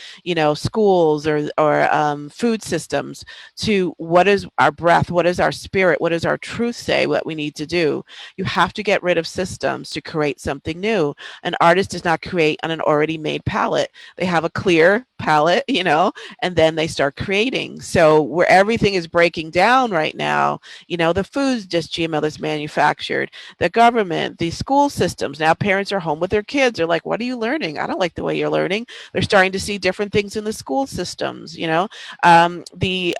Speaker 2: schools or food systems, to what is our breath, what is our spirit, what does our truth say, what we need to do. You have to get rid of systems to create something new. An artist does not create on an already made palette. They have a clear palette, and then they start creating. So where everything is breaking down right now, now, the food's just GMO that's manufactured, the government, the school systems. Now parents are home with their kids. They're like, what are you learning? I don't like the way you're learning. They're starting to see different things in the school systems, the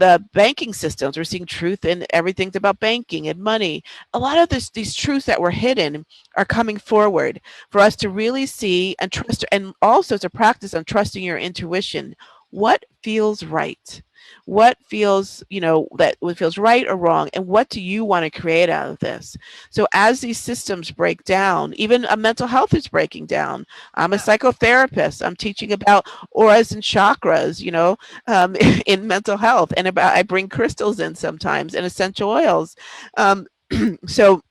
Speaker 2: the banking systems. We're seeing truth in everything about banking and money. A lot of these truths that were hidden are coming forward for us to really see and trust, and also to practice on trusting your intuition. What feels right? What feels, that what feels right or wrong, and what do you want to create out of this? So as these systems break down, even a mental health is breaking down. I'm a
Speaker 1: Yeah,
Speaker 2: psychotherapist. I'm teaching about auras and chakras, in mental health, and about I bring crystals in sometimes and essential oils. Um, so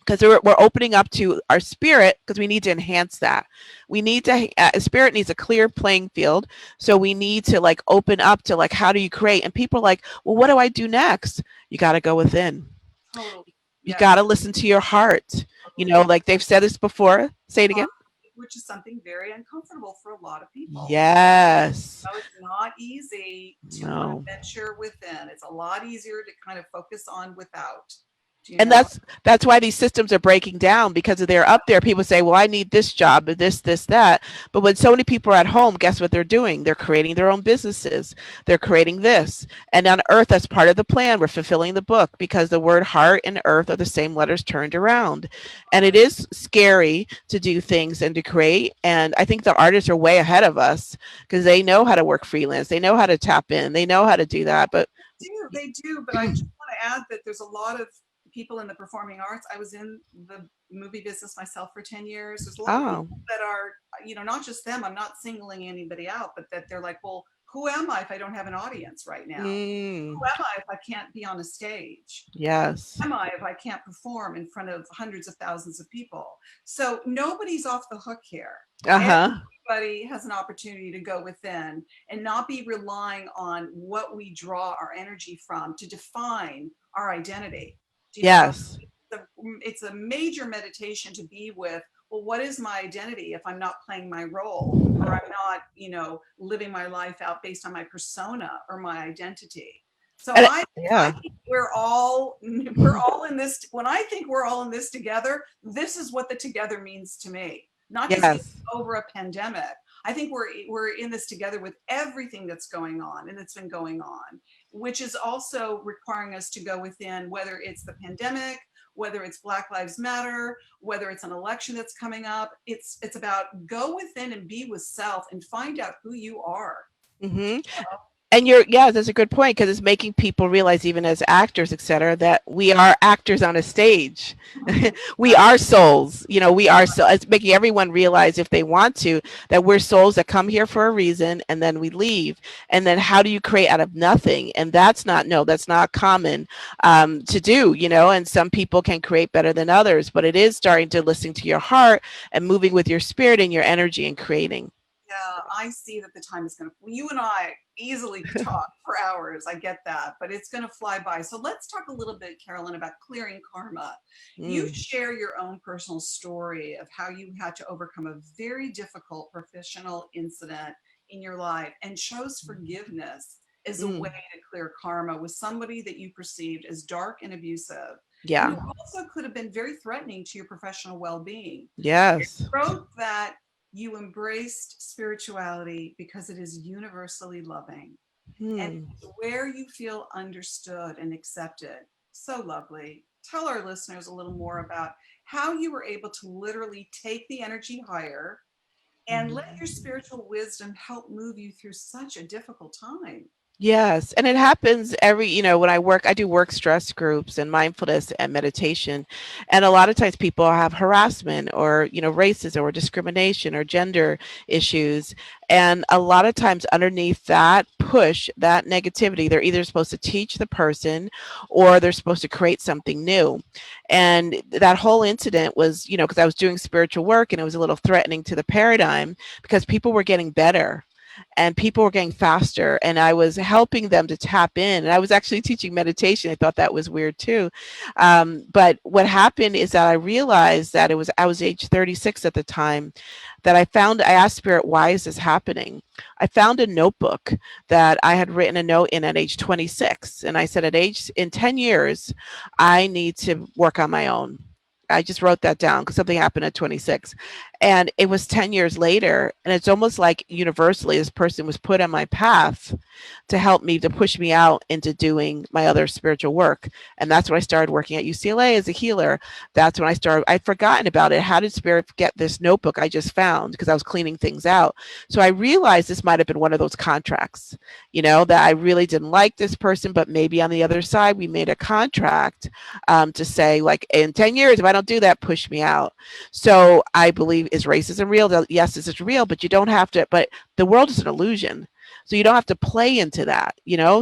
Speaker 2: because we're opening up to our spirit, because we need to enhance that. We need to spirit needs a clear playing field, so we need to like open up to like, how do you create? And people are like, well, what do I do next? You got to go within.
Speaker 1: totally.
Speaker 2: You
Speaker 1: Yes,
Speaker 2: got to listen to your heart.
Speaker 1: totally.
Speaker 2: Like they've said this before. Say it again.
Speaker 1: Which is something very uncomfortable for a lot of people.
Speaker 2: Yes.
Speaker 1: So it's not easy to want to
Speaker 2: No.
Speaker 1: venture within. It's a lot easier to kind of focus on without. Do you
Speaker 2: And
Speaker 1: know?
Speaker 2: that's why these systems are breaking down, because they're up there. People say, well, I need this job, this that. But when so many people are at home, guess what they're doing? They're creating their own businesses. They're creating this. And on earth, that's part of the plan. We're fulfilling the book, because the word heart and earth are the same letters turned around. And it is scary to do things and to create. And I think the artists are way ahead of us, because they know how to work freelance. They know how to tap in. They know how to do that. But
Speaker 1: They do, but I just want to add that there's a lot of people in the performing arts. I was in the movie business myself for 10 years. There's a lot of
Speaker 2: oh,
Speaker 1: people that are, not just them, I'm not singling anybody out, but that they're like, well, who am I if I don't have an audience right now?
Speaker 2: mm,
Speaker 1: Who am I if I can't be on a stage?
Speaker 2: yes.
Speaker 1: Am I if I can't perform in front of hundreds of thousands of people? So nobody's off the hook here.
Speaker 2: Uh-huh.
Speaker 1: Everybody has an opportunity to go within and not be relying on what we draw our energy from to define our identity. Do you know?
Speaker 2: Yes.
Speaker 1: It's a major meditation to be with, well, what is my identity if I'm not playing my role, or I'm not, living my life out based on my persona or my identity. So
Speaker 2: And
Speaker 1: I
Speaker 2: yeah.
Speaker 1: think we're all in this. When I think we're all in this together, this is what the together means to me. Not just even
Speaker 2: Yes.
Speaker 1: over a pandemic. I think we're in this together with everything that's going on and that's been going on, which is also requiring us to go within, whether it's the pandemic, whether it's Black Lives Matter, whether it's an election that's coming up. It's about go within and be with self and find out who you are.
Speaker 2: Hmm. And yeah, that's a good point, because it's making people realize, even as actors, etc., that we are actors on a stage. We are souls. We are, so it's making everyone realize, if they want to, that we're souls that come here for a reason and then we leave. And then how do you create out of nothing? And that's not common to do, and some people can create better than others, but it is starting to listen to your heart and moving with your spirit and your energy and creating.
Speaker 1: Yeah, I see that the time is going to, you and I easily could talk for hours. I get that, but it's going to fly by. So let's talk a little bit, Carolyn, about clearing karma. You
Speaker 2: Mm,
Speaker 1: share your own personal story of how you had to overcome a very difficult professional incident in your life and chose forgiveness as a way
Speaker 2: mm,
Speaker 1: to clear karma with somebody that you perceived as dark and abusive, and
Speaker 2: yeah.
Speaker 1: who also could have been very threatening to your professional well-being.
Speaker 2: Yes.
Speaker 1: Wrote that you embraced spirituality because it is universally loving and
Speaker 2: Hmm.
Speaker 1: where you feel understood and accepted. So lovely. Tell our listeners a little more about how you were able to literally take the energy higher and let your spiritual wisdom help move you through such a difficult time.
Speaker 2: Yes, and it happens every, when I do work stress groups and mindfulness and meditation. And a lot of times people have harassment or, racism or discrimination or gender issues. And a lot of times underneath that push, that negativity, they're either supposed to teach the person or they're supposed to create something new. And that whole incident was, because I was doing spiritual work and it was a little threatening to the paradigm, because people were getting better. and people were getting faster, and I was helping them to tap in, and I was actually teaching meditation. I thought that was weird too. But what happened is that I realized that I was age 36 at the time, that I asked Spirit, why is this happening? I found a notebook that I had written a note in at age 26. And I said, in 10 years, I need to work on my own. I just wrote that down because something happened at 26. And it was 10 years later. And it's almost like universally, this person was put on my path to help me, to push me out into doing my other spiritual work. And that's when I started working at UCLA as a healer. That's when I'd forgotten about it. How did Spirit get this notebook I just found? Because I was cleaning things out. So I realized this might have been one of those contracts, that I really didn't like this person, but maybe on the other side, we made a contract to say, like, in 10 years, if I don't do that, push me out. So I believe, is racism real? Yes, it's real, but you don't have to, but the world is an illusion. So you don't have to play into that.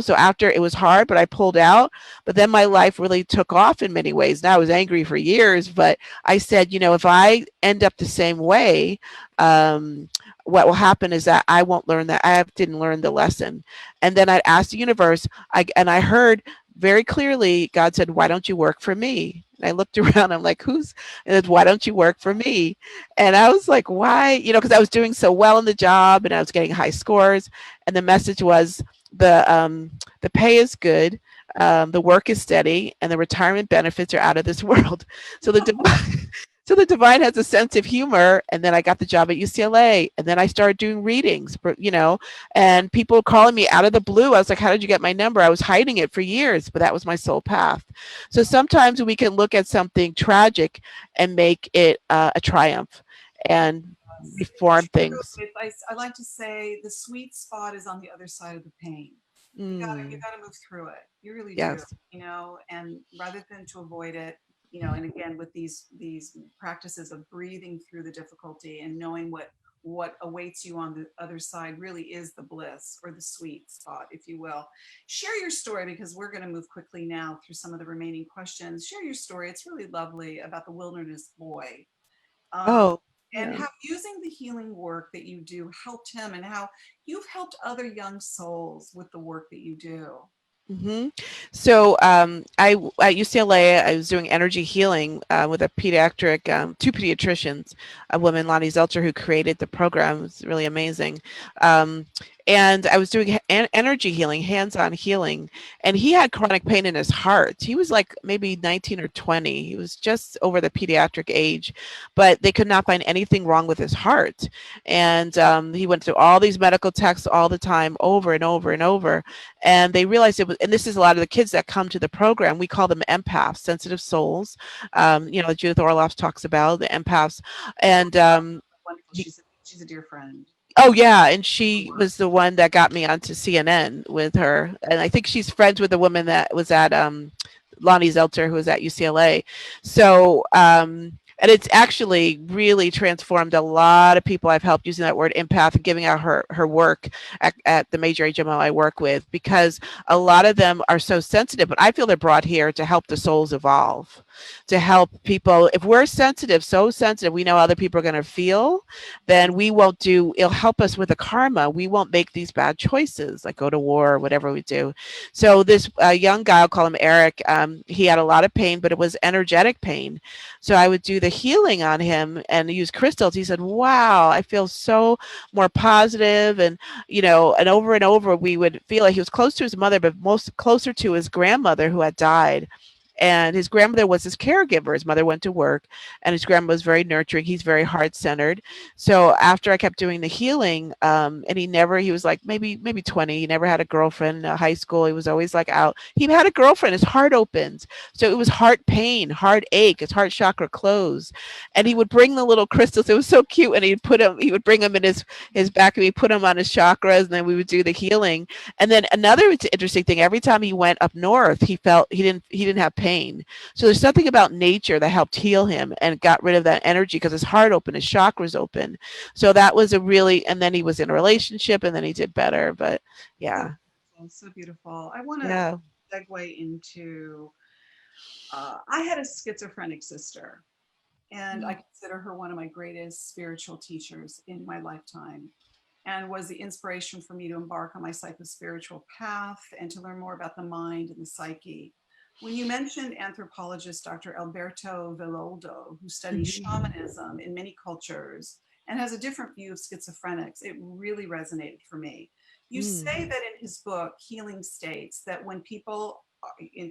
Speaker 2: So after, it was hard, but I pulled out. But then my life really took off in many ways. Now I was angry for years, but I said, if I end up the same way, um, what will happen is that I won't learn that. I didn't learn the lesson. And then I asked the universe, and I heard very clearly, God said, why don't you work for me? And I looked around, I'm like, and it, why don't you work for me? And I was like, why? Because I was doing so well in the job and I was getting high scores. And the message was, the pay is good, the work is steady, and the retirement benefits are out of this world. So so the divine has a sense of humor. And then I got the job at UCLA, and then I started doing readings, and people calling me out of the blue. I was like, how did you get my number? I was hiding it for years, but that was my soul path. So sometimes we can look at something tragic and make it a triumph and
Speaker 1: It's
Speaker 2: reform
Speaker 1: true.
Speaker 2: things.
Speaker 1: I like to say the sweet spot is on the other side of the pain. You
Speaker 2: Mm,
Speaker 1: gotta move through it. You really do,
Speaker 2: yes.
Speaker 1: and rather than to avoid it, and again with these practices of breathing through the difficulty and knowing what awaits you on the other side really is the bliss or the sweet spot, if you will. Share your story because we're going to move quickly now through some of the remaining questions. Share your story. It's really lovely about the wilderness boy. Um,
Speaker 2: Oh,
Speaker 1: and
Speaker 2: yeah.
Speaker 1: how using the healing work that you do helped him and how you've helped other young souls with the work that you do.
Speaker 2: hmm So at UCLA, I was doing energy healing with two pediatricians, a woman, Lonnie Zelter, who created the program. It was really amazing. Um, and I was doing energy healing, hands-on healing. And he had chronic pain in his heart. He was like maybe 19 or 20. He was just over the pediatric age, but they could not find anything wrong with his heart. And he went through all these medical texts all the time, over and over and over, and they realized it was, and this is a lot of the kids that come to the program, we call them empaths, sensitive souls. Judith Orloff talks about the empaths.
Speaker 1: Oh,
Speaker 2: And
Speaker 1: wonderful. She's a dear friend.
Speaker 2: oh yeah, and she was the one that got me onto CNN with her, and I think she's friends with the woman that was at Lonnie Zelter, who was at UCLA. So and it's actually really transformed a lot of people I've helped using that word empath and giving out her work at the major HMO I work with, because a lot of them are so sensitive, but I feel they're brought here to help the souls evolve, to help people. If we're sensitive, so sensitive, we know other people are going to feel, then it'll help us with the karma. We won't make these bad choices, like go to war or whatever we do. So this young guy, I'll call him Eric, he had a lot of pain, but it was energetic pain. So I would do the healing on him and use crystals. He said, wow, I feel so more positive. And over we would feel like he was close to his mother, but most closer to his grandmother who had died. And his grandmother was his caregiver. His mother went to work, and his grandma was very nurturing. He's very heart centered. So after I kept doing the healing, and he was like maybe 20. He never had a girlfriend in high school. He was always like out. He had a girlfriend. His heart opened, so it was heart pain, heart ache. His heart chakra closed, and he would bring the little crystals. It was so cute, and he would bring them in his back, and we put them on his chakras, and then we would do the healing. And then another interesting thing, every time he went up north, he felt he didn't have pain. So there's something about nature that helped heal him and got rid of that energy, because his heart opened, his chakras open. So that was and then he was in a relationship, and then he did better. But
Speaker 1: So
Speaker 2: yeah.
Speaker 1: beautiful, so beautiful. I want to
Speaker 2: Yeah.
Speaker 1: segue into. I had a schizophrenic sister, and I consider her one of my greatest spiritual teachers in my lifetime. and was the inspiration for me to embark on my psychospiritual path and to learn more about the mind and the psyche. When you mentioned anthropologist Dr. Alberto Villoldo, who studies
Speaker 2: Mhm.
Speaker 1: shamanism in many cultures and has a different view of schizophrenics, it really resonated for me. You say
Speaker 2: Mm.
Speaker 1: that in his book, Healing States, that when people,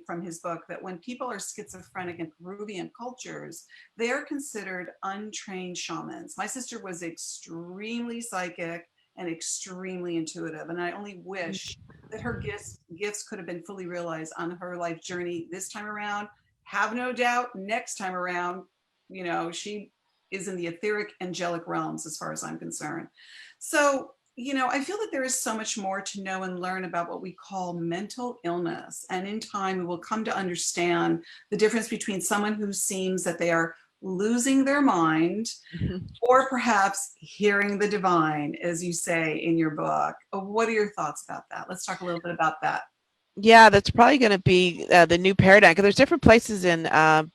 Speaker 1: from his book, that when people are schizophrenic in Peruvian cultures, they are considered untrained shamans. My sister was extremely psychic and extremely intuitive, and I only wish that her gifts could have been fully realized on her life journey this time around. Have no doubt, next time around, she is in the etheric angelic realms as far as I'm concerned. So, I feel that there is so much more to know and learn about what we call mental illness. And in time, we will come to understand the difference between someone who seems that they are losing their mind
Speaker 2: Mhm.
Speaker 1: or perhaps hearing the divine, as you say in your book. What are your thoughts about that? Let's talk a little bit about that.
Speaker 2: Yeah, that's probably going to be the new paradigm because there's different places in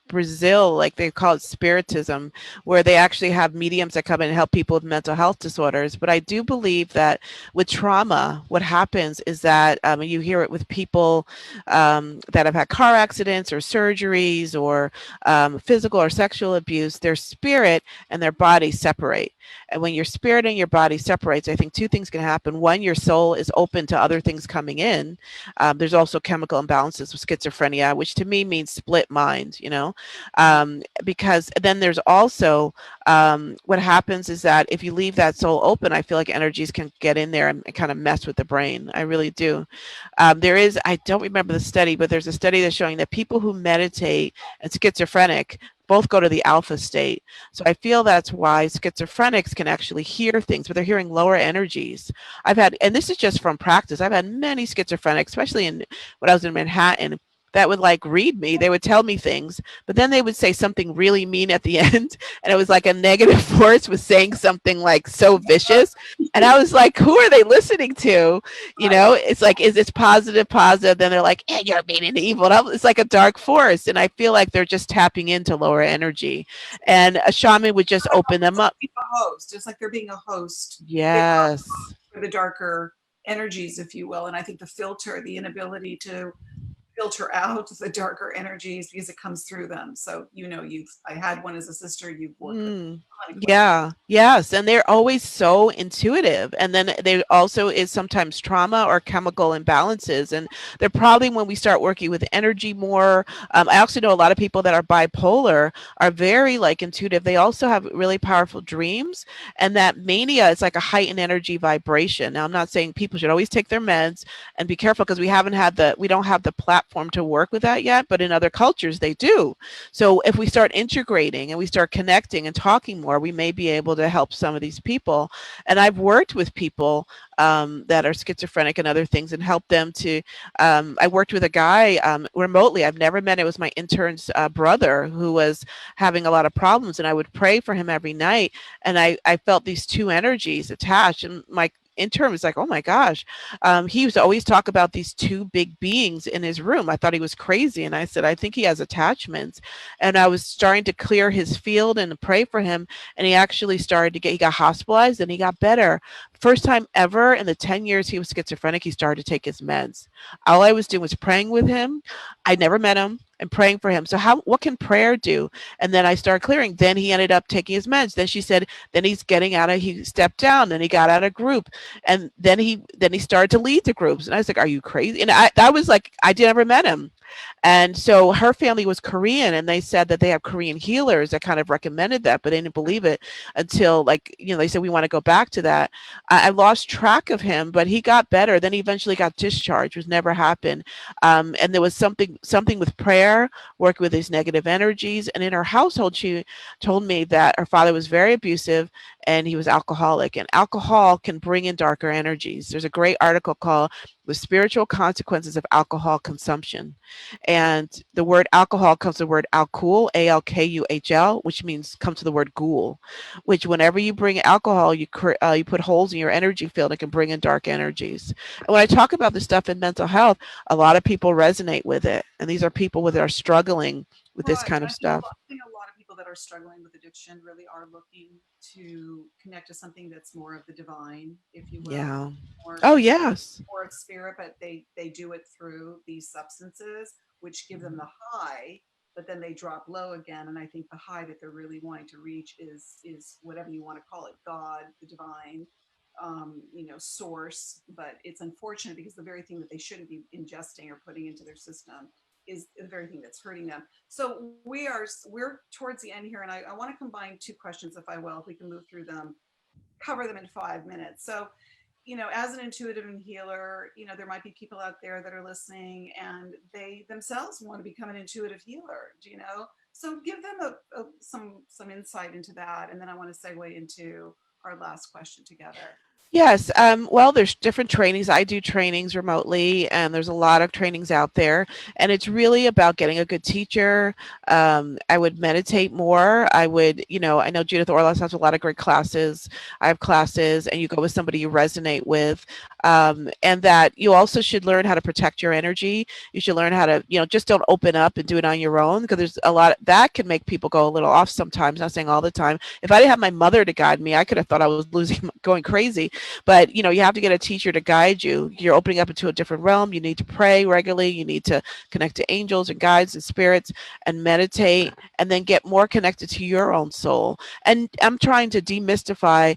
Speaker 2: Brazil, like they call it Spiritism, where they actually have mediums that come in and help people with mental health disorders. But I do believe that with trauma, what happens is that you hear it with people that have had car accidents or surgeries or physical or sexual abuse, their spirit and their body separate. And when your spirit and your body separates, I think two things can happen. One, your soul is open to other things coming in. There's also chemical imbalances with schizophrenia, which to me means split mind, because then there's also what happens is that if you leave that soul open, I feel like energies can get in there and kind of mess with the brain. I really do. There is, I don't remember the study, but there's a study that's showing that people who meditate and schizophrenic both go to the alpha state. So I feel that's why schizophrenics can actually hear things, but they're hearing lower energies. I've had, and this is just from practice, I've had many schizophrenics, especially when I was in Manhattan, that would like read me. They would tell me things, but then they would say something really mean at the end. And it was like a negative force was saying something like so vicious. And I was like, who are they listening to?
Speaker 1: Right.
Speaker 2: It's like, is it's positive, positive? Then they're like, you're mean and evil. It's like a dark force. And I feel like they're just tapping into lower energy. And a shaman would just open them up.
Speaker 1: Being a host, just like they're being a host, they are
Speaker 2: Yes.
Speaker 1: for the darker energies, if you will. And I think the inability to filter out the darker energies because it comes through them. So, I had one as a sister, you've worked with
Speaker 2: Mm.
Speaker 1: clinically.
Speaker 2: Yeah, yes, and they're always so intuitive. And then there also is sometimes trauma or chemical imbalances, and they're probably when we start working with energy more. I also know a lot of people that are bipolar are very like intuitive. They also have really powerful dreams, and that mania is like a heightened energy vibration. Now, I'm not saying people should always take their meds and be careful because we don't have the platform to work with that yet, but in other cultures they do. So if we start integrating and we start connecting and talking more, we may be able to help some of these people. And I've worked with people that are schizophrenic and other things and help them to. I worked with a guy remotely. I've never met. It was my intern's brother who was having a lot of problems, and I would pray for him every night. And I felt these two energies attached, and my intern was like, oh my gosh. He used to always talk about these two big beings in his room. I thought he was crazy. And I said, I think he has attachments. And I was starting to clear his field and pray for him. And he actually he got hospitalized and he got better. First time ever in the 10 years he was schizophrenic, he started to take his meds. All I was doing was praying with him. I never met him and praying for him. So what can prayer do? And then I started clearing. Then he ended up taking his meds. Then she said, then he stepped down, then he got out of group, and then he started to lead the groups. And I was like, are you crazy? And I was like, I never met him. And so her family was Korean, and they said that they have Korean healers that kind of recommended that, but they didn't believe it until, like, they said, we want to go back to that. I lost track of him, but he got better. Then he eventually got discharged, which never happened. And there was something with prayer, work with these negative energies. And in her household, she told me that her father was very abusive and he was alcoholic. And alcohol can bring in darker energies. There's a great article called The Spiritual Consequences of Alcohol Consumption. And the word alcohol comes from the word alcohol, Alkuhl, which means comes to the word ghoul, which whenever you bring alcohol, you put holes in your energy field. It can bring in dark energies. And when I talk about this stuff in mental health, a lot of people resonate with it. And these are people that are struggling with this
Speaker 1: Right.
Speaker 2: kind
Speaker 1: And
Speaker 2: of stuff.
Speaker 1: I think a lot of people that that are struggling with addiction really are looking to connect to something that's more of the divine, if you will,
Speaker 2: Yeah.
Speaker 1: or
Speaker 2: Oh, yes.
Speaker 1: or of spirit, but they do it through these substances, which give them the high, but then they drop low again. And I think the high that they're really wanting to reach is whatever you want to call it, God, the divine, source. But it's unfortunate because the very thing that they shouldn't be ingesting or putting into their system is the very thing that's hurting them. So we're towards the end here, and I want to combine two questions, if I will, if we can move through them, cover them in 5 minutes. So, as an intuitive and healer, there might be people out there that are listening and they themselves want to become an intuitive healer. So give them some insight into that, and then I want to segue into our last question together.
Speaker 2: Yes. Well, there's different trainings. I do trainings remotely, and there's a lot of trainings out there. And it's really about getting a good teacher. I would meditate more. I know Judith Orloff has a lot of great classes. I have classes, and you go with somebody you resonate with. And that you also should learn how to protect your energy. You should learn how to, just don't open up and do it on your own, because there's a lot that can make people go a little off sometimes. Not saying all the time. If I didn't have my mother to guide me, I could have thought I was losing, going crazy. But you have to get a teacher to guide you. You're opening up into a different realm. You need to pray regularly. You need to connect to angels and guides and spirits and meditate, and then get more connected to your own soul. And I'm trying to demystify,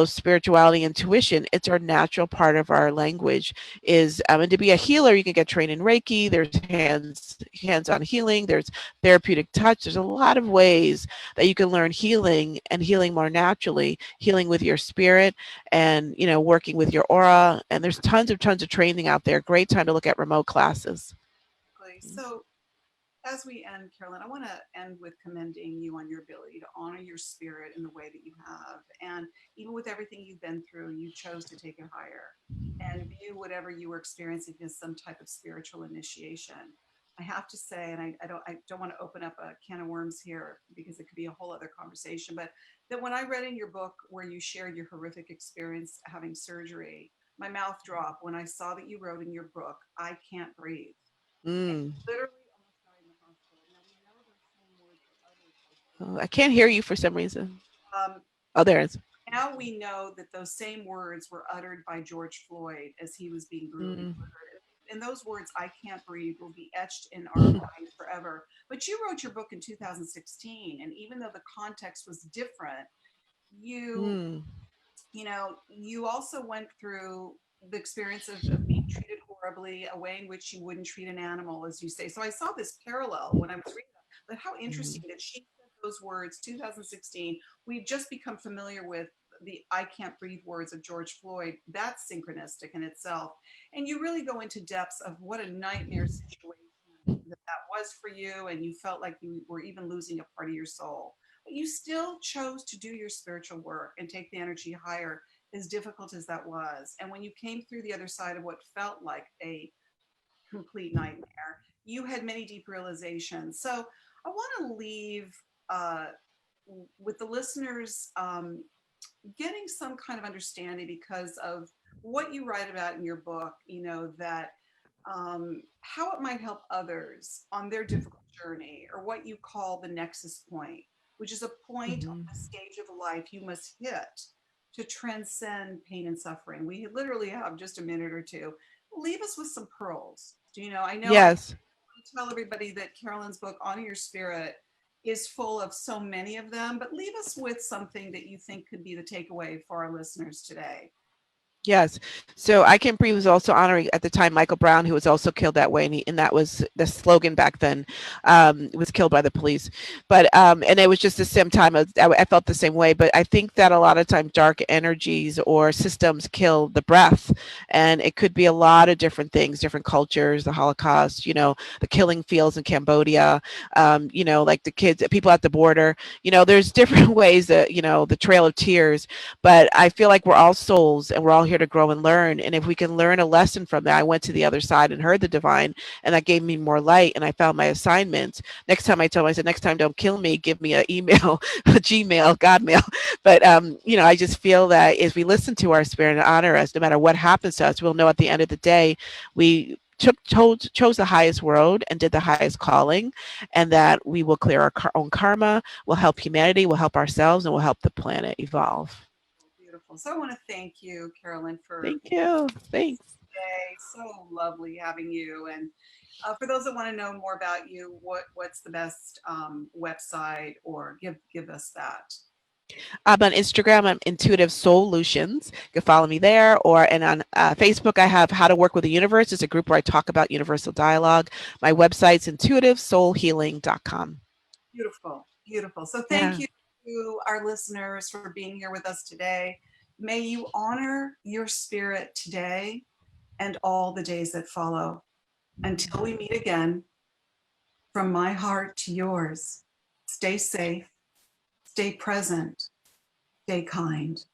Speaker 2: spirituality, intuition. It's our natural part of our language. And to be a healer, you can get trained in Reiki. There's hands-on healing. There's therapeutic touch. There's a lot of ways that you can learn healing, and healing more naturally, healing with your spirit, and working with your aura. And there's tons of training out there. Great time to look at remote classes.
Speaker 1: Exactly. So as we end, Carolyn, I want to end with commending you on your ability to honor your spirit in the way that you have. And even with everything you've been through, you chose to take it higher and view whatever you were experiencing as some type of spiritual initiation. I have to say, and I don't want to open up a can of worms here because it could be a whole other conversation, but that when I read in your book where you shared your horrific experience having surgery, my mouth dropped when I saw that you wrote in your book, "I can't breathe." And
Speaker 2: Mm.
Speaker 1: literally almost died in the hospital. Now we know those same words were uttered by
Speaker 2: Oh,
Speaker 1: George.
Speaker 2: I can't hear you for some reason.
Speaker 1: Um,
Speaker 2: Oh, there it is.
Speaker 1: Now we know that those same words were uttered by George Floyd as he was being brutally
Speaker 2: Mm.
Speaker 1: murdered. And those words, "I can't breathe," will be etched in our mind forever. But you wrote your book in 2016, and even though the context was different, you
Speaker 2: Mm.
Speaker 1: you also went through the experience of being treated horribly, a way in which you wouldn't treat an animal, as you say. So I saw this parallel when I was reading that. But how interesting
Speaker 2: Mm.
Speaker 1: that she said those words, 2016. We've just become familiar with the "I can't breathe" words of George Floyd. That's synchronistic in itself. And you really go into depths of what a nightmare situation that was for you. And you felt like you were even losing a part of your soul. But you still chose to do your spiritual work and take the energy higher, as difficult as that was. And when you came through the other side of what felt like a complete nightmare, you had many deep realizations. So I want to leave uh, with the listeners getting some kind of understanding because of what you write about in your book, that how it might help others on their difficult journey, or what you call the nexus point, which is a point on
Speaker 2: Mhm.
Speaker 1: the stage of life you must hit to transcend pain and suffering. We literally have just a minute or two. Leave us with some pearls. I know I
Speaker 2: Yes.
Speaker 1: tell everybody that Carolyn's book, Honor Your Spirit, is full of so many of them, but leave us with something that you think could be the takeaway for our listeners today.
Speaker 2: Yes. So I Can Breathe was also honoring at the time Michael Brown, who was also killed that way, and that was the slogan back then. Was killed by the police, but and it was just the same time. I felt the same way, but I think that a lot of times dark energies or systems kill the breath, and it could be a lot of different things, different cultures, the Holocaust, the killing fields in Cambodia, like the kids, people at the border. There's different ways that the Trail of Tears, but I feel like we're all souls and we're all here to grow and learn. And if we can learn a lesson from that, I went to the other side and heard the divine, and that gave me more light. And I found my assignment. Next time I told him, I said, next time don't kill me, give me an email, a Gmail, Godmail. But, I just feel that if we listen to our spirit and honor us, no matter what happens to us, we'll know at the end of the day, we chose the highest road and did the highest calling, and that we will clear our own karma, will help humanity, will help ourselves, and will help the planet evolve.
Speaker 1: Beautiful. So I want to thank you, Carolyn, for
Speaker 2: Thank you. Thanks.
Speaker 1: today. So lovely having you. And for those that want to know more about you, what's the best website, or give us that.
Speaker 2: I'm on Instagram. I'm Intuitive Solutions. You can follow me there, and on Facebook, I have How to Work with the Universe. It's a group where I talk about universal dialogue. My website's intuitivesoulhealing.com.
Speaker 1: Beautiful, beautiful. So thank
Speaker 2: Yeah.
Speaker 1: you to our listeners for being here with us today. May you honor your spirit today and all the days that follow. Until we meet again, from my heart to yours, stay safe, stay present, stay kind.